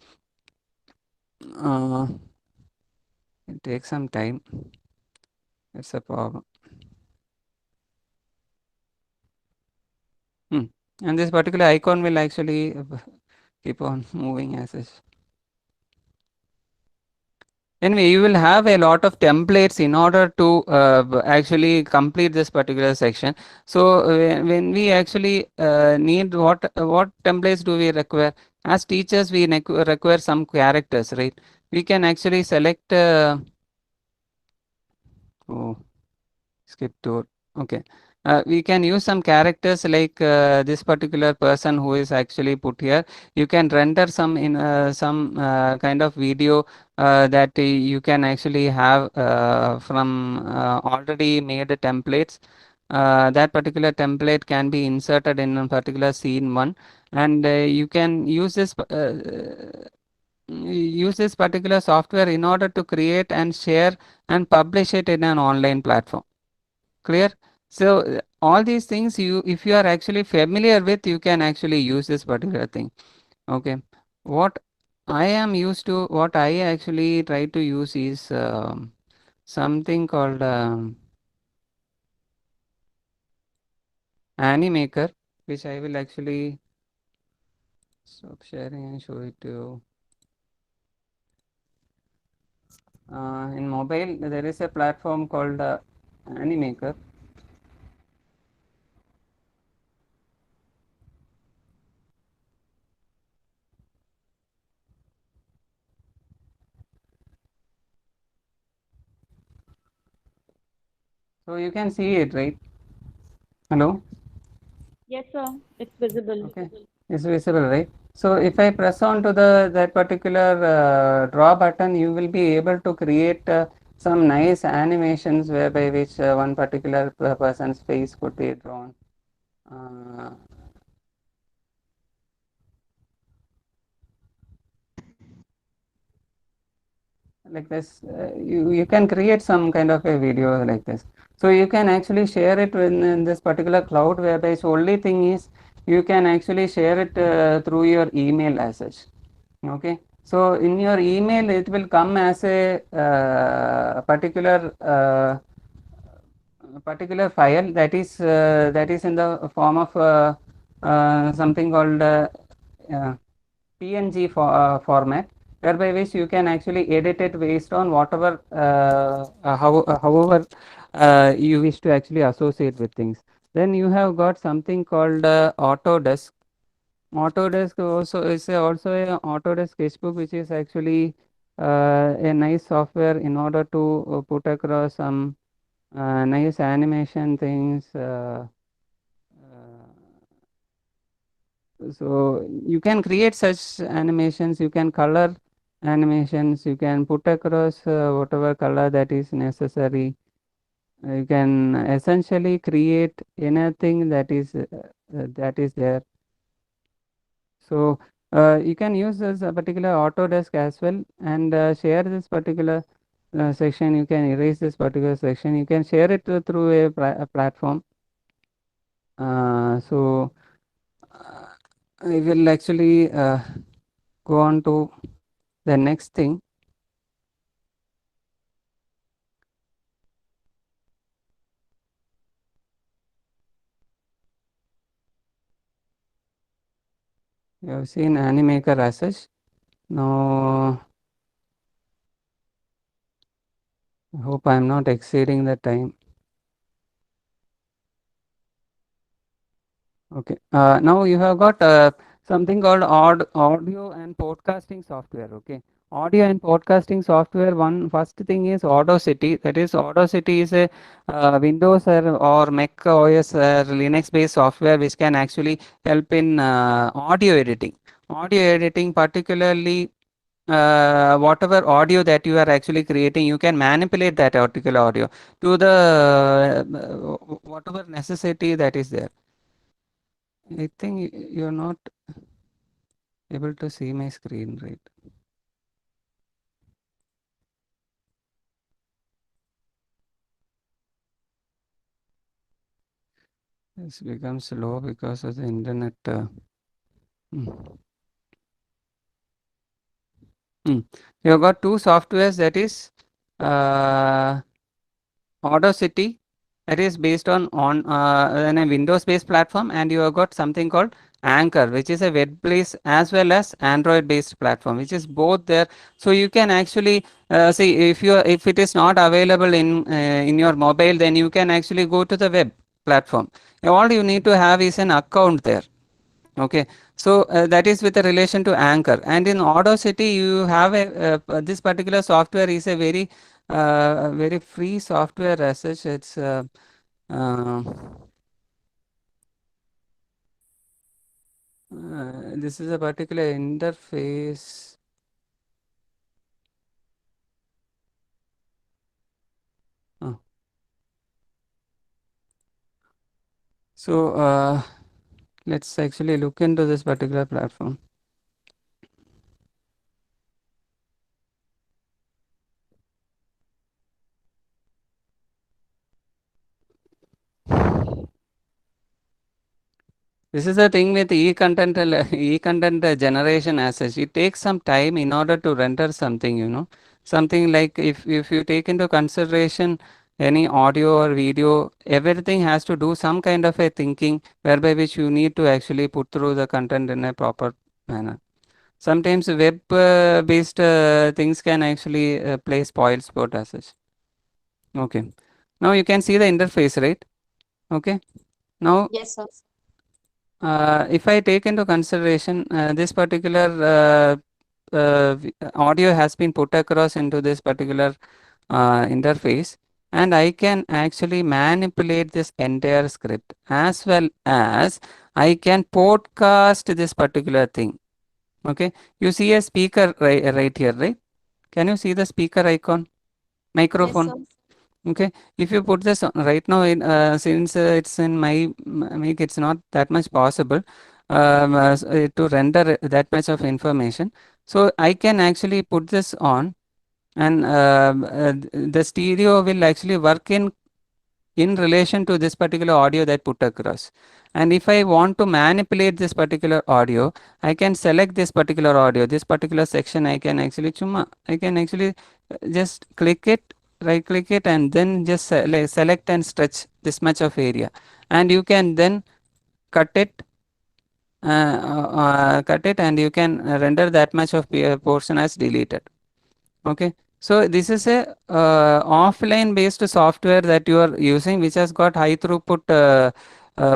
It takes some time. It's a problem. And this particular icon will actually keep on moving as such. Anyway, you will have a lot of templates in order to actually complete this particular section. So when we actually need what templates do we require? As teachers, we require some characters, right? We can actually select. Skip tour. Okay. We can use some characters like this particular person who is actually put here. You can render some in some kind of video that you can actually have from already made templates. That particular template can be inserted in a particular scene one, and you can use this particular software in order to create and share and publish it in an online platform. Clear? So all these things, if you are actually familiar with, you can actually use this particular thing. Okay. What I am used to, what I actually try to use is something called Animaker, which I will actually stop sharing and show it to you. In mobile, there is a platform called Animaker. So you can see it, right? Hello? Yes, sir. It's visible. Okay, it's visible, right? So if I press on to that particular draw button, you will be able to create some nice animations whereby which one particular person's face could be drawn. Like this, you can create some kind of a video like this. So you can actually share it in this particular cloud, whereby the only thing is you can actually share it through your email as such. Okay, so in your email it will come as a particular file that is in the form of something called PNG format, whereby which you can actually edit it based on whatever however you wish to actually associate with things. Then you have got something called Autodesk. Autodesk also is also a Autodesk sketchbook, which is actually a nice software in order to put across some nice animation things. So you can create such animations, you can color animations, you can put across whatever color that is necessary. You can essentially create anything that is there. So you can use this particular Autodesk as well, and share this particular section. You can erase this particular section. You can share it through a platform. So I will actually go on to the next thing. You have seen Animaker as such. Now I hope I'm not exceeding the time. Okay. Now you have got something called audio and podcasting software. Okay. Audio and podcasting software. One first thing is Audacity. That is, Audacity is a Windows or Mac OS Linux based software which can actually help in audio editing. Audio editing, particularly whatever audio that you are actually creating, you can manipulate that particular audio to the whatever necessity that is there. I think you're not able to see my screen, right? It's become slow because of the internet. Hmm. You've got two softwares, that is uh, Audacity, that is based on a Windows based platform, and you have got something called Anchor, which is a web based as well as Android based platform, which is both there. So you can actually see, if it is not available in your mobile, then you can actually go to the web platform. All you need to have is an account there. Okay, so that is with a relation to Anchor, and in Audacity you have this particular software is a very free software as such. It's uh, this is a particular interface. Oh. So let's actually look into this particular platform. This is the thing with e-content generation as such. It takes some time in order to render something, something like if you take into consideration any audio or video, everything has to do some kind of a thinking whereby which you need to actually put through the content in a proper manner. Sometimes web based things can actually play spoil sport as such. Okay. Now you can see the interface, right? Okay. Now, Yes, sir. if I take into consideration this particular audio has been put across into this particular interface, and I can actually manipulate this entire script, as well as I can podcast this particular thing. Okay, you see a speaker right here, right? Can you see the speaker icon, microphone? Yes, sir. Okay, if you put this right now in since it's in my mic, it's not that much possible to render that much of information. So I can actually put this on, and the stereo will actually work in relation to this particular audio that put across. And if I want to manipulate this particular audio, I can select this particular audio, this particular section. I can actually just click it, right click it, and then just select and stretch this much of area, and you can then cut it and you can render that much of portion as deleted. Okay, so this is a offline based software that you are using, which has got high throughput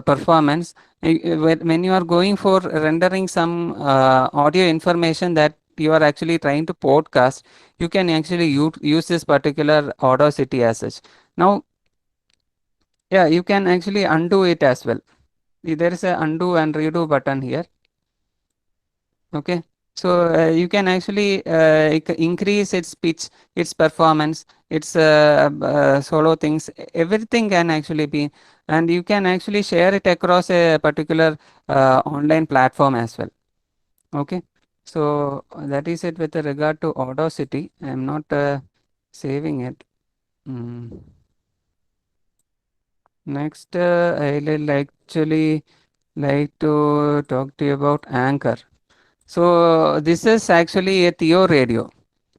performance. When you are going for rendering some audio information that you are actually trying to podcast, you can actually use this particular Audacity as such. Now, yeah, you can actually undo it as well. There is a undo and redo button here. Okay, so you can actually increase its pitch, its performance, its solo things, everything can actually be, and you can actually share it across a particular online platform as well. Okay, so that is it with regard to Audacity. I am not saving it. Next, I will actually like to talk to you about Anchor. So this is actually a Theo radio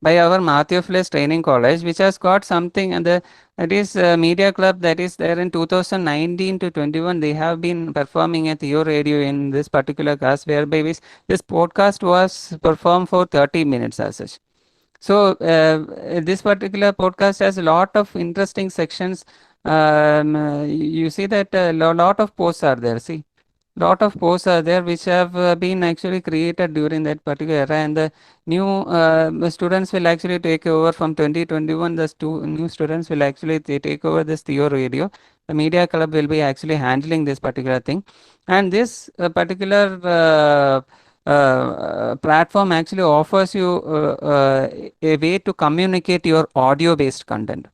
by our Matthew Flesh Training College, which has got something, and that is Media Club that is there in 2019 to 21. They have been performing a Theo radio in this particular class, whereby this podcast was performed for 30 minutes as such. So this particular podcast has a lot of interesting sections. You see that a lot of posts are there. See, lot of posts are there which have been actually created during that particular era, and the new students will actually take over from 2021. The new students will actually take over this Theo Radio. The media club will be actually handling this particular thing, and this particular platform actually offers you a way to communicate your audio based content.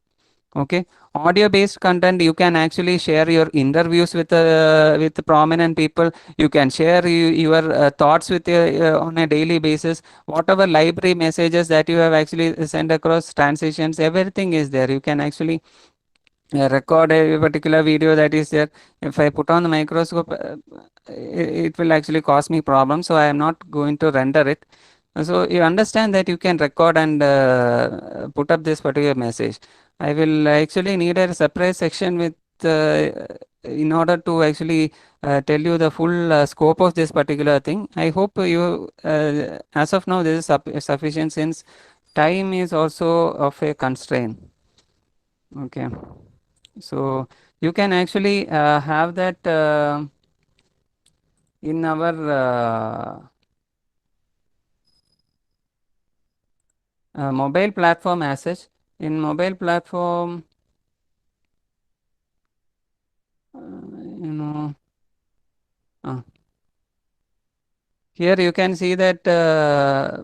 Okay, audio based content, you can actually share your interviews with prominent people. You can share your thoughts with on a daily basis. Whatever library messages that you have actually sent across, transitions, everything is there. You can actually record a particular video that is there. If I put on the microscope, it will actually cause me problems, so I am not going to render it. So you understand that you can record and put up this particular message. I will actually need a separate section with in order to actually tell you the full scope of this particular thing. I hope you as of now this is sufficient, since time is also of a constraint. Okay, so you can actually have that in our mobile platform as such. In mobile platform, you know, here you can see that I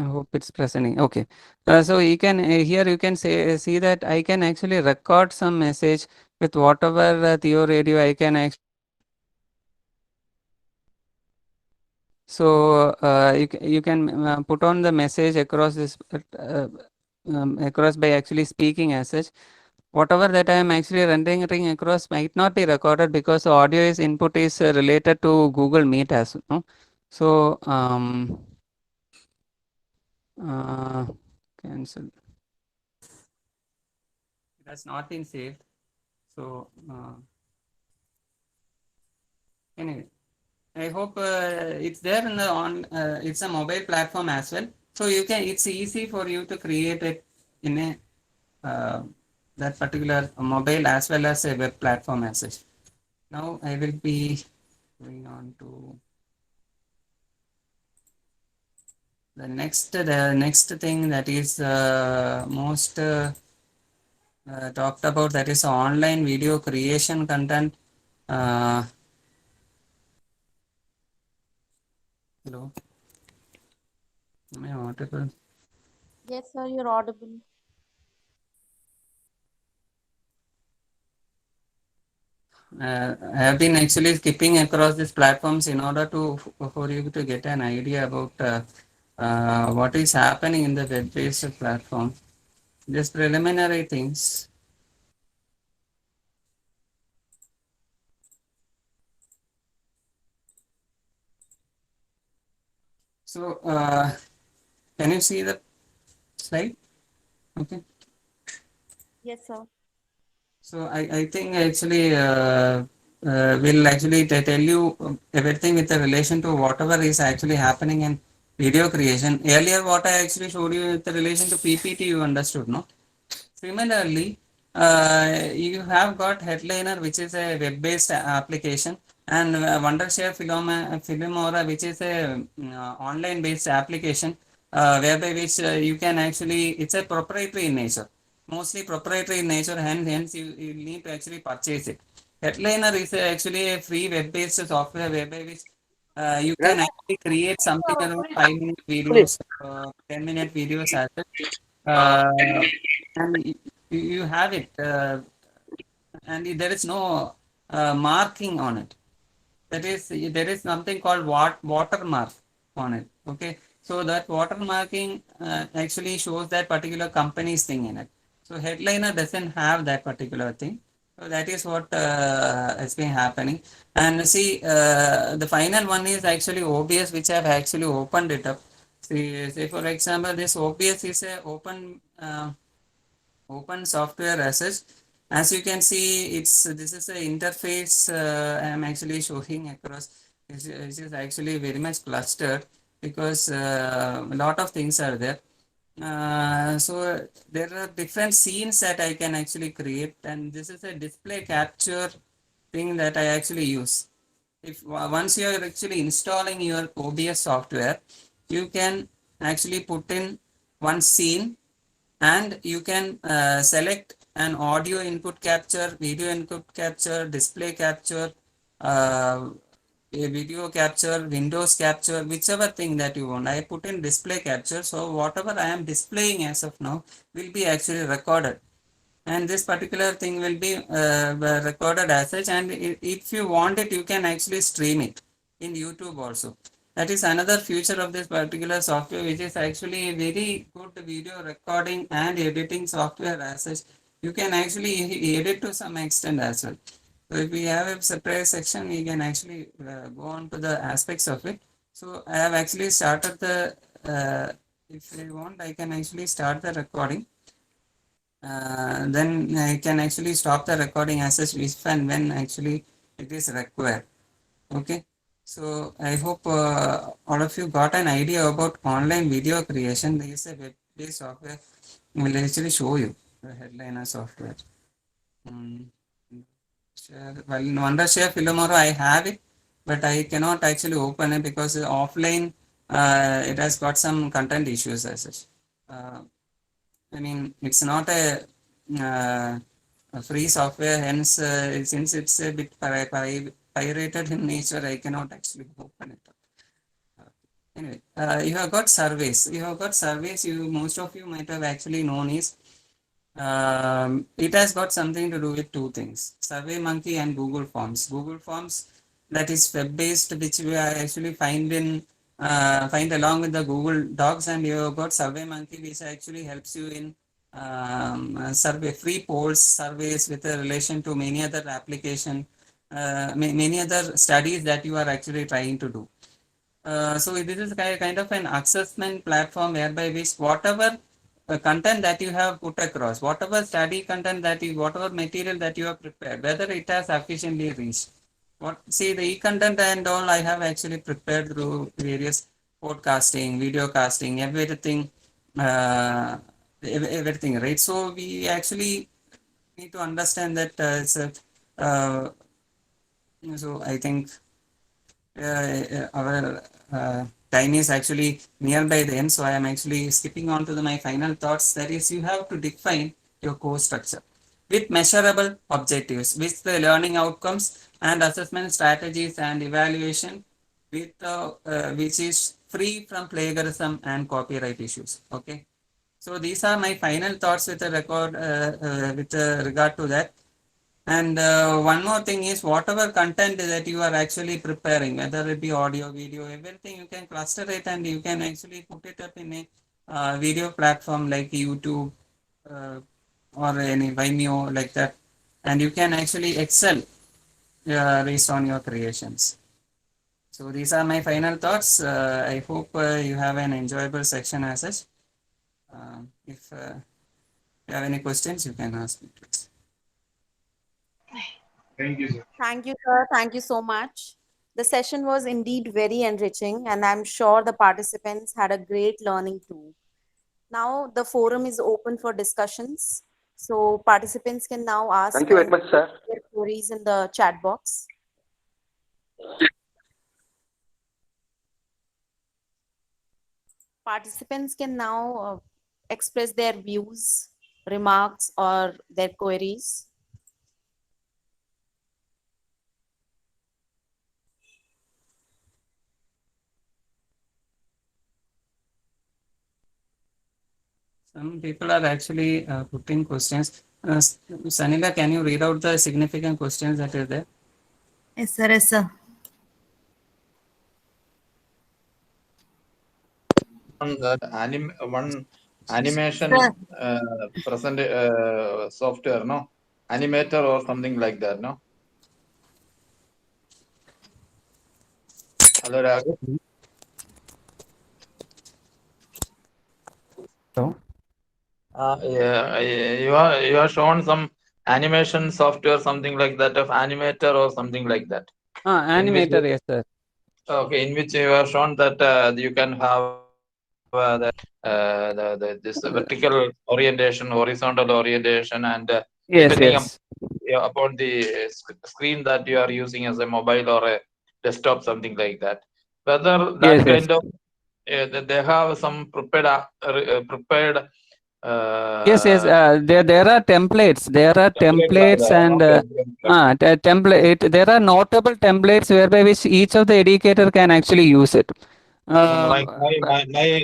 hope it's presenting. Okay, so you can here you can see that I can actually record some message with whatever Theo Radio I can actually. So you can put on the message across this across by actually speaking as such. Whatever that I am actually rendering across might not be recorded because the audio is input is related to Google Meet as no. So cancel. It has not been saved. So anyway, I hope it's there in the on. It's a mobile platform as well. So you can. It's easy for you to create it in a that particular mobile as well as a web platform as such. Now I will be going on to the next thing that is most talked about, that is online video creation content. Hello, am I audible? Yes, sir, you're audible. I have been actually skipping across these platforms in order to for you to get an idea about what is happening in the web-based platform. Just preliminary things. So can you see the slide? Okay. Yes, sir. So I think actually will actually tell you everything with the relation to whatever is actually happening in video creation. Earlier, what I actually showed you with the relation to PPT, you understood, no? Similarly, you have got Headliner, which is a web-based application, and Wondershare Filmora, which is a online-based application, whereby which you can actually, it's a proprietary in nature, mostly proprietary in nature, and hence you need to actually purchase it. Headliner is actually a free web-based software whereby which you can actually create something around 5-minute videos, 10-minute videos as well. And you have it, and there is no marking on it. That is, there is something called watermark on it. Okay, so that watermarking actually shows that particular company's thing in it. So Headliner doesn't have that particular thing. So that is what has been happening. And see, the final one is actually OBS, which I've actually opened it up. See, say for example, this OBS is a open software as such. As you can see, this is the interface I am actually showing across. It is actually very much clustered because a lot of things are there. So there are different scenes that I can actually create, and this is a display capture thing that I actually use. If once you are actually installing your OBS software, you can actually put in one scene, and you can select an audio input capture, video input capture, display capture, uh, a video capture, Windows capture, whichever thing that you want. I put in display capture, so whatever I am displaying as of now will be actually recorded, and this particular thing will be recorded as such. And if you want it, you can actually stream it in YouTube also. That is another feature of this particular software, which is actually a very good video recording and editing software as such. You can actually edit to some extent as well. So if we have a separate section, we can actually go on to the aspects of it. So I have actually started the, if I want, I can actually start the recording. Then I can actually stop the recording as such if and when actually it is required. Okay. So I hope all of you got an idea about online video creation. There is a web-based software. Will actually show you the headliner software. Wondershare Filmora, I have it, but I cannot actually open it because offline it has got some content issues as such. I mean, it's not a free software, hence since it's a bit pirated in nature, I cannot actually open it. Anyway, you have got surveys. You, most of you might have actually known is it has got something to do with two things: SurveyMonkey and Google Forms. Google Forms, that is web-based, which we actually find along with the Google Docs, and you have got SurveyMonkey, which actually helps you in survey free polls, surveys with a relation to many other application, many other studies that you are actually trying to do. So this is kind of an assessment platform whereby which whatever content that you have put across, whatever study content that you, whatever material that you have prepared, whether it has sufficiently reached. See, the e-content and all I have actually prepared through various podcasting, video casting, everything, everything, right? So we actually need to understand that it's a, so I think our time is actually nearby the end, so I am actually skipping on to my final thoughts. That is, you have to define your course structure with measurable objectives, with the learning outcomes and assessment strategies and evaluation, with which is free from plagiarism and copyright issues. Okay, so these are my final thoughts with regard to that. And one more thing is, whatever content that you are actually preparing, whether it be audio, video, everything, you can cluster it and you can actually put it up in a video platform like YouTube or any Vimeo like that. And you can actually excel based on your creations. So these are my final thoughts. I hope you have an enjoyable section as such. If you have any questions, you can ask me, please. Thank you, sir. Thank you, sir. Thank you so much. The session was indeed very enriching, and I'm sure the participants had a great learning too. Now the forum is open for discussions. So participants can now ask Thank you very much, sir. their queries in the chat box. Participants can now express their views, remarks, or their queries. Some people are actually putting questions. Sanila, can you read out the significant questions that are there? Yes, sir. Yes, sir. One animation present software, no? Animator or something like that, no? Hello, Raghv. Hello? Yeah, you are shown some animation software, something like that, of animator or something like that. Animator, yes, sir. Okay, in which you are shown that you can have this vertical orientation, horizontal orientation, and Yes, depending yes. upon the screen that you are using as a mobile or a desktop, something like that. Whether that Yes, yes. kind of they have some prepared. Yes, yes. There are templates. There are templates and there are notable templates whereby which each of the educator can actually use it. My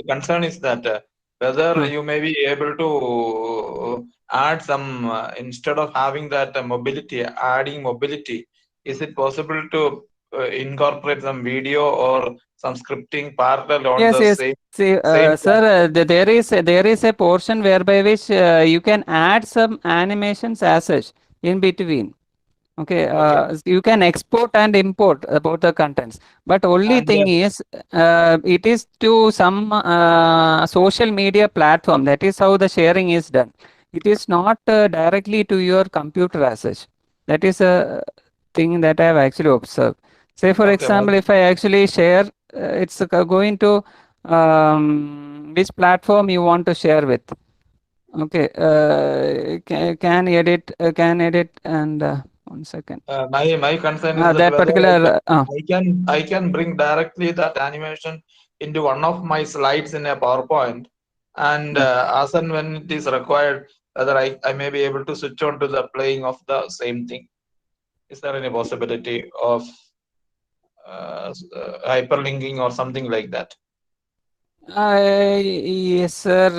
concern is that whether you may be able to add some instead of having that mobility, adding mobility. Is it possible to incorporate some video or some scripting parallel on Yes, the yes. same? See, sir, there is a portion whereby which you can add some animations as such in between. Okay, you can export and import both the contents, but only And thing is it is to some social media platform. That is how the sharing is done. It is not directly to your computer as such. That is a thing that I have actually observed. Say for example, if I actually share, it's going to which platform you want to share with. Okay, can edit and 1 second. my concern is that That whether particular I can bring directly that animation into one of my slides in a PowerPoint, and as and when it is required, whether I may be able to switch on to the playing of the same thing. Is there any possibility of hyperlinking or something like that? Yes, sir.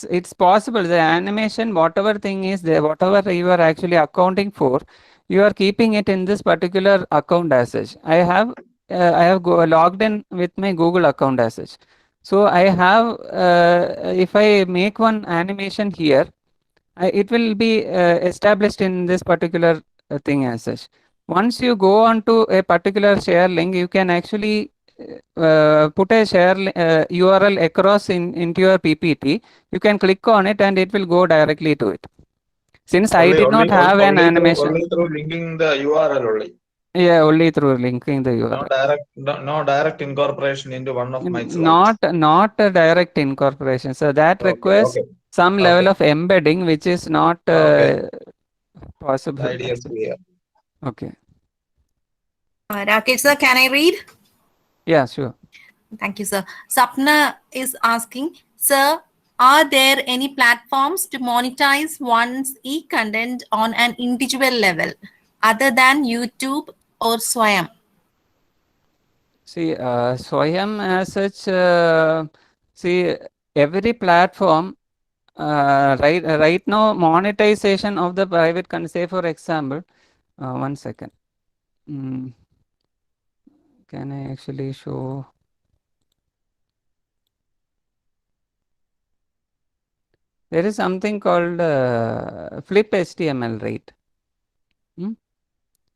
It's possible. The animation, whatever thing is there, whatever you are actually accounting for, you are keeping it in this particular account as such. I have logged in with my Google account as such. So I have if I make one animation here, it will be established in this particular thing as such. Once you go on to a particular share link, you can actually put a share URL across into your PPT. You can click on it and it will go directly to it. Since I did not have an animation. Only through linking the URL only. Yeah, only through linking the URL. No direct incorporation into one of my slides. Not a direct incorporation. So that requires some level of embedding, which is not possible. The idea is clear. Okay. Rakesh sir, can I read? Yeah, sure. Thank you, sir. Sapna is asking, sir, are there any platforms to monetize one's e-content on an individual level other than YouTube or Swayam? See, Swayam as such, see, every platform, right now, monetization of the private, say for example, 1 second. Can I actually show? There is something called Flip HTML, right?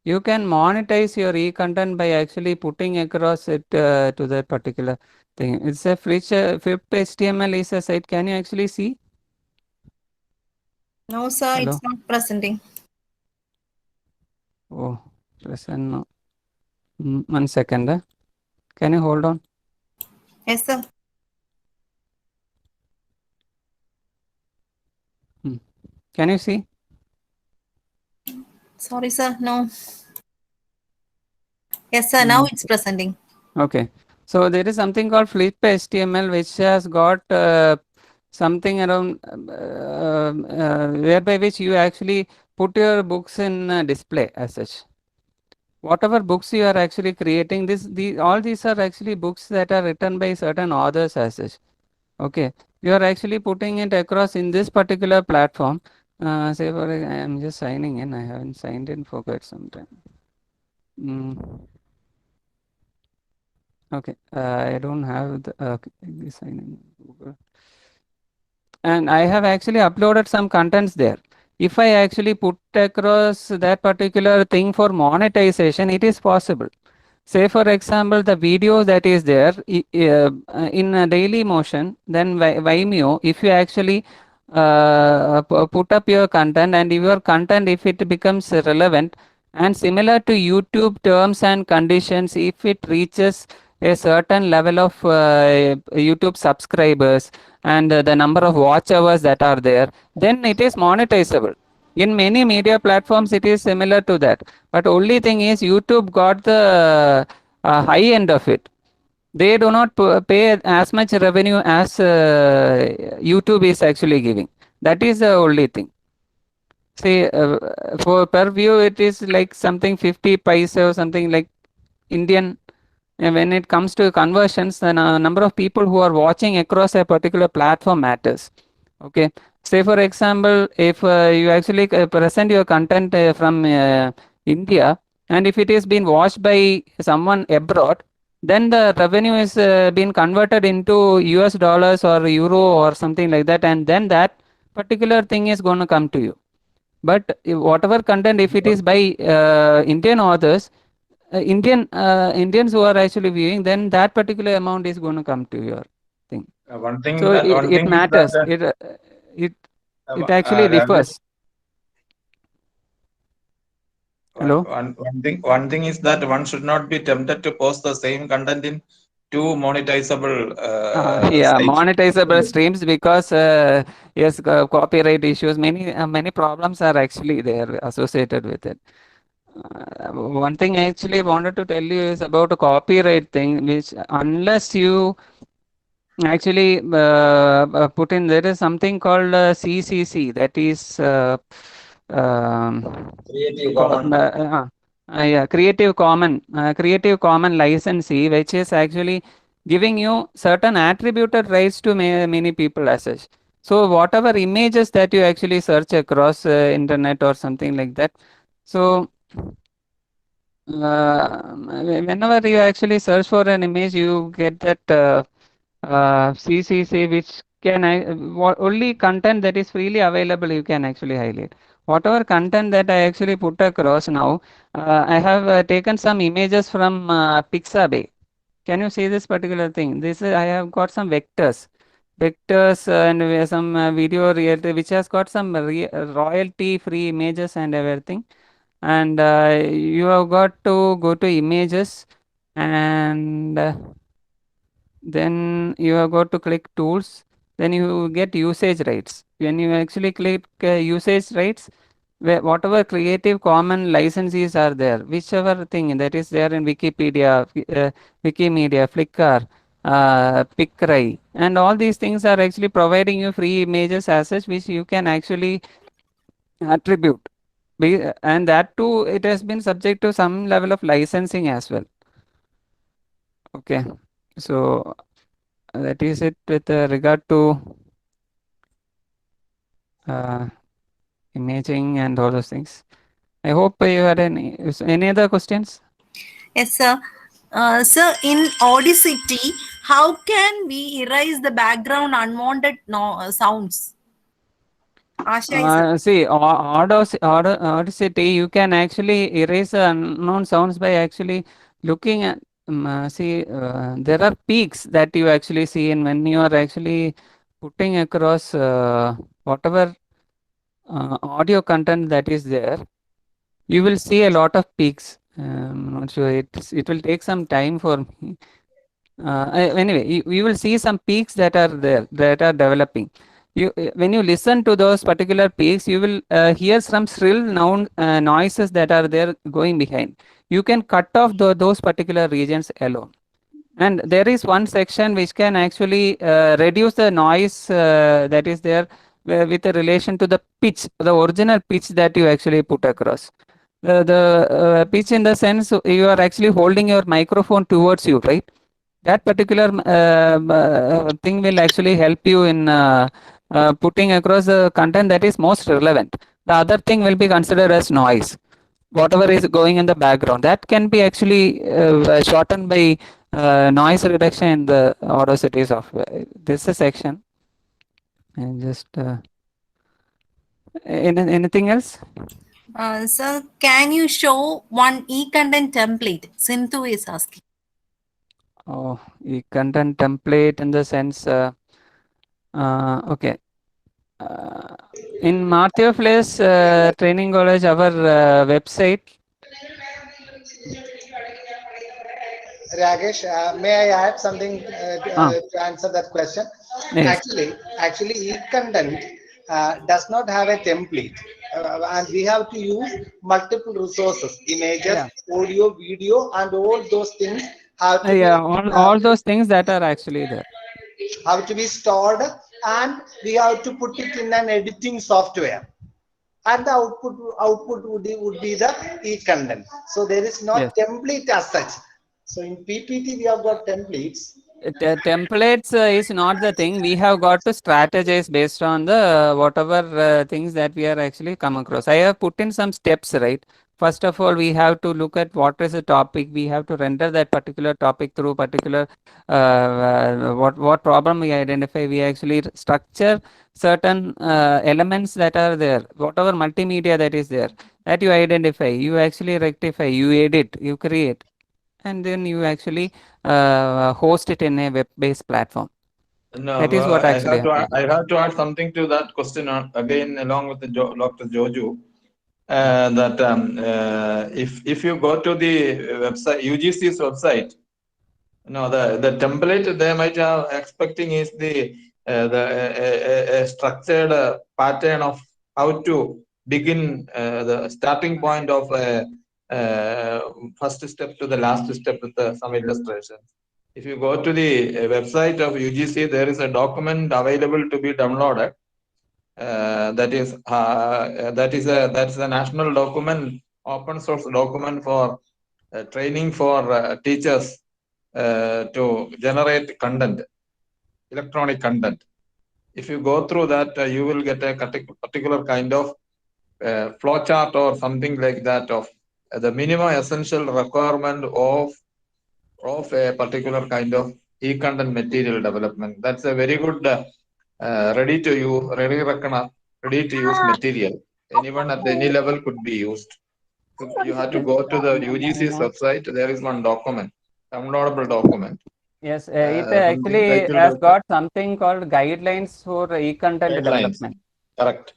You can monetize your e-content by actually putting across it to that particular thing. It's a Flip HTML is a site. Can you actually see? No, sir, Hello? it's not presenting. Oh, present no. 1 second. Can you hold on? Yes, sir. Can you see? Sorry, sir. No. Yes, sir. Now it's presenting. Okay. So there is something called Flip HTML, which has got something around whereby which you actually put your books in display as such. Whatever books you are actually creating, all these are actually books that are written by certain authors as such. Okay, you are actually putting it across in this particular platform. Say for I am just signing in. I haven't signed in for quite some time. Okay, I don't have the sign in Google. And I have actually uploaded some contents there. If I actually put across that particular thing for monetization, it is possible. Say for example, the video that is there in a daily motion, then Vimeo, if you actually put up your content and your content, if it becomes relevant and similar to YouTube terms and conditions, if it reaches a certain level of YouTube subscribers and the number of watch hours that are there, then it is monetizable. In many media platforms, it is similar to that. But only thing is YouTube got the high end of it. They do not pay as much revenue as YouTube is actually giving. That is the only thing. See, for per view, it is like something 50 paise or something like Indian. When it comes to conversions, the number of people who are watching across a particular platform matters. Okay. Say, for example, if you actually present your content from India, and if it is being watched by someone abroad, then the revenue is being converted into US dollars or euro or something like that, and then that particular thing is going to come to you. But whatever content, if it is by Indian authors, Indians who are actually viewing, then that particular amount is going to come to your thing. One thing So that one it thing matters. is that, It actually Rajesh, differs. Hello. one thing is that one should not be tempted to post the same content in two monetizable Yeah, sites. monetizable streams, because yes, copyright issues, many problems are actually there associated with it. One thing I actually wanted to tell you is about a copyright thing, which unless you actually put in, there is something called CCC, that is Creative Commons. yeah, Creative Common licensee, which is actually giving you certain attributed rights to many people as such. So whatever images that you actually search across internet or something like that, so whenever you actually search for an image, you get that CCC, which can only content that is freely available you can actually highlight. Whatever content that I actually put across now, I have taken some images from Pixabay. Can you see this particular thing? This is, I have got some vectors and some video reality, which has got some royalty free images and everything. And you have got to go to images, and then you have got to click tools, then you get usage rights. When you actually click usage rights, whatever Creative Common licenses are there, whichever thing that is there in Wikipedia, Wikimedia, Flickr, Picrai, and all these things are actually providing you free images as such, which you can actually attribute. And that too, it has been subject to some level of licensing as well. Okay, so that is it with regard to imaging and all those things. I hope you had any other questions. Yes, sir. Sir, in Audacity, how can we erase the background unwanted sounds? Asha is See, Audacity, you can actually erase unknown sounds by actually looking at, there are peaks that you actually see in when you are actually putting across whatever audio content that is there. You will see a lot of peaks. I'm not sure, it will take some time for me. Anyway, you will see some peaks that are there, that are developing. When you listen to those particular peaks, you will hear some shrill noises that are there going behind. You can cut off those particular regions alone. And there is one section which can actually reduce the noise that is there with a relation to the pitch, the original pitch that you actually put across. The pitch, in the sense you are actually holding your microphone towards you, right? That particular thing will actually help you in putting across the content that is most relevant. The other thing will be considered as noise. Whatever is going in the background, that can be actually shortened by noise reduction in the Audacity software. This is a section. And just anything else? Sir, can you show one e-content template? Sindhu is asking. Oh, content template in the sense, okay. In Matthew Place Training College, our website. Rakesh, may I add something Ah, to answer that question? yes. Actually, e-content does not have a template, and we have to use multiple resources, images, Yeah. audio, video, and all those things have to be Yeah. All those things that are actually there. stored, and we have to put it in an editing software, and the output would be the e-content. So there is Yes. not template as such. So in PPT we have got templates. Templates is not the thing. We have got to strategize based on the whatever things that we are actually come across. I have put in some steps, right? First of all, we have to look at what is the topic. We have to render that particular topic through particular what problem we identify. We actually structure certain elements that are there. Whatever multimedia that is there, that you identify, you actually rectify, you edit, you create, and then you actually host it in a web-based platform. No, That is what actually happens. I have to add something to that question again, along with the Dr. Joju. If you go to the website, UGC's website, the template they might have expecting is the structured pattern of how to begin the starting point of first step to the last step with some illustration. If you go to the website of UGC, there is a document available to be downloaded. That's a national document, open source document for training for teachers to generate content, electronic content. If you go through that, you will get a particular kind of flowchart or something like that of the minimum essential requirement of a particular kind of e-content material development. That's a very good ready to use material. Anyone at any level could be used. You have to go to the UGC's website. There is one document, downloadable document. Yes, it actually has got something called guidelines for e-content development. Correct.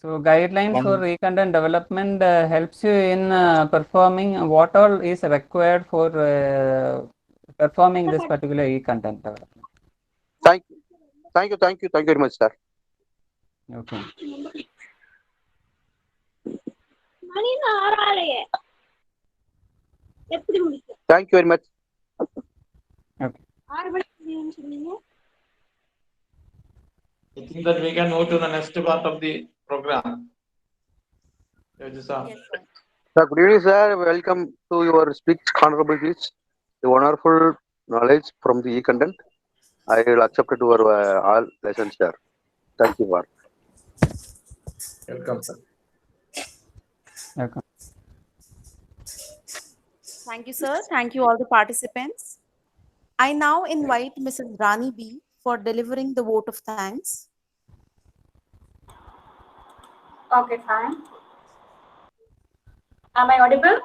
So guidelines for e-content development helps you in performing what all is required for performing this particular e-content development. Thank you very much, sir. Okay. Thank you very much. Okay. I think that we can move to the next part of the program. Yes, sir. Sir, good evening, sir. Welcome to your speech, honorable speech. The wonderful knowledge from the e-content. I will accept it to our all lessons, sir. Thank you, sir. Welcome, sir. Okay. Thank you, sir. Thank you, all the participants. I now invite Mrs. Rani B for delivering the vote of thanks. Okay, fine. Am I audible?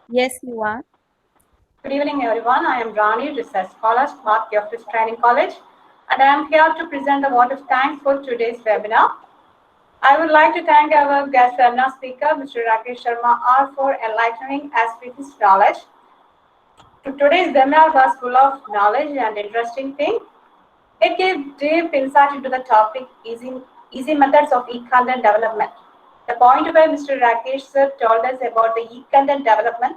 Yes, you are. Good evening, everyone. I am Rani, research scholar, Smart Geofence Training College, and I am here to present the vote of thanks for today's webinar. I would like to thank our guest webinar speaker, Mr. Rakesh Sharma R, for enlightening us with his knowledge. Today's webinar was full of knowledge and interesting things. It gave deep insight into the topic, easy methods of e-content development. The point where Mr. Rakesh sir told us about the e-content development,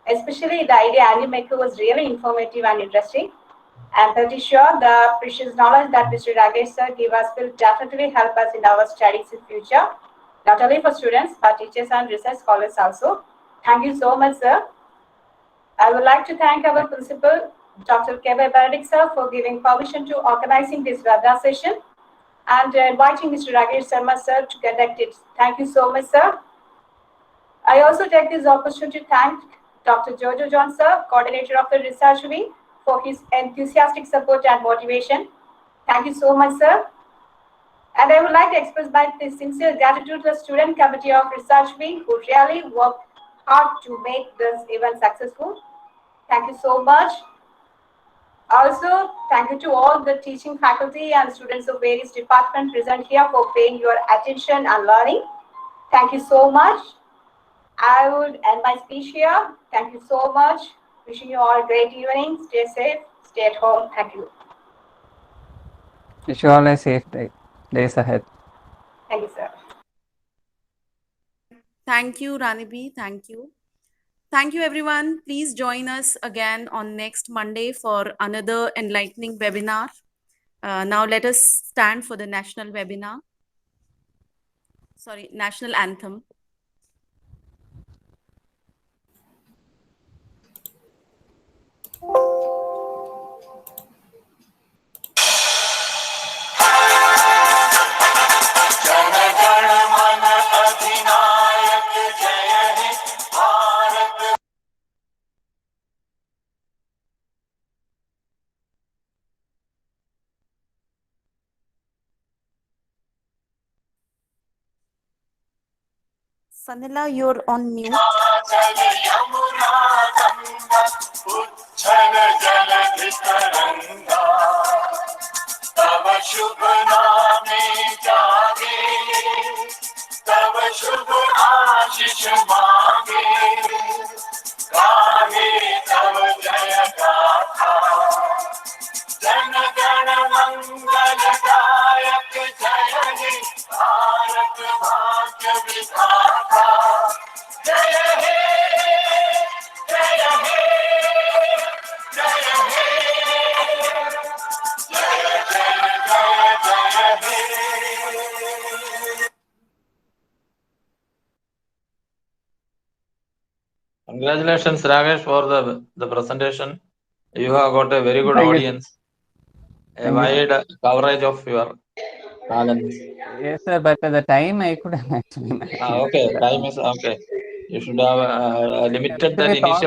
especially the idea Animaker, was really informative and interesting. I'm pretty sure the precious knowledge that Mr. Rakesh sir gave us will definitely help us in our studies in future, not only for students, but teachers and research scholars also. Thank you so much, sir. I would like to thank our principal, Dr. K.B. Benedict sir, for giving permission to organizing this webinar session and inviting Mr. Rakesh Sharma sir to conduct it. Thank you so much, sir. I also take this opportunity to thank Dr. Jojo John sir, coordinator of the research wing, for his enthusiastic support and motivation. Thank you so much, sir. And I would like to express my sincere gratitude to the student committee of research wing who really worked hard to make this event successful. Thank you so much. Also, thank you to all the teaching faculty and students of various departments present here for paying your attention and learning. Thank you so much. I would end my speech here. Thank you so much. Wishing you all a great evening. Stay safe. Stay at home. Thank you. Wish you all a safe days ahead. Thank you, sir. Thank you, Ranibi. Thank you. Thank you, everyone. Please join us again on next Monday for another enlightening webinar. Now let us stand for the national webinar. Sorry, national anthem. Sanila, you're on mute. तव शुभ नामे जागे, तव शुभ आशीष मांगे, गाहे तव जय गाथा, जन गण मंगलदायक जय हे भारत भाग्य विधाता, जय हे जय हे जय हे। Congratulations, Rakesh, for the presentation. You have got a very good Thank you. audience, a Thank you. wide coverage of your talents. Yes, sir, but the time I couldn't actually manage. Okay, time is okay. You should have limited that Actually, thought initial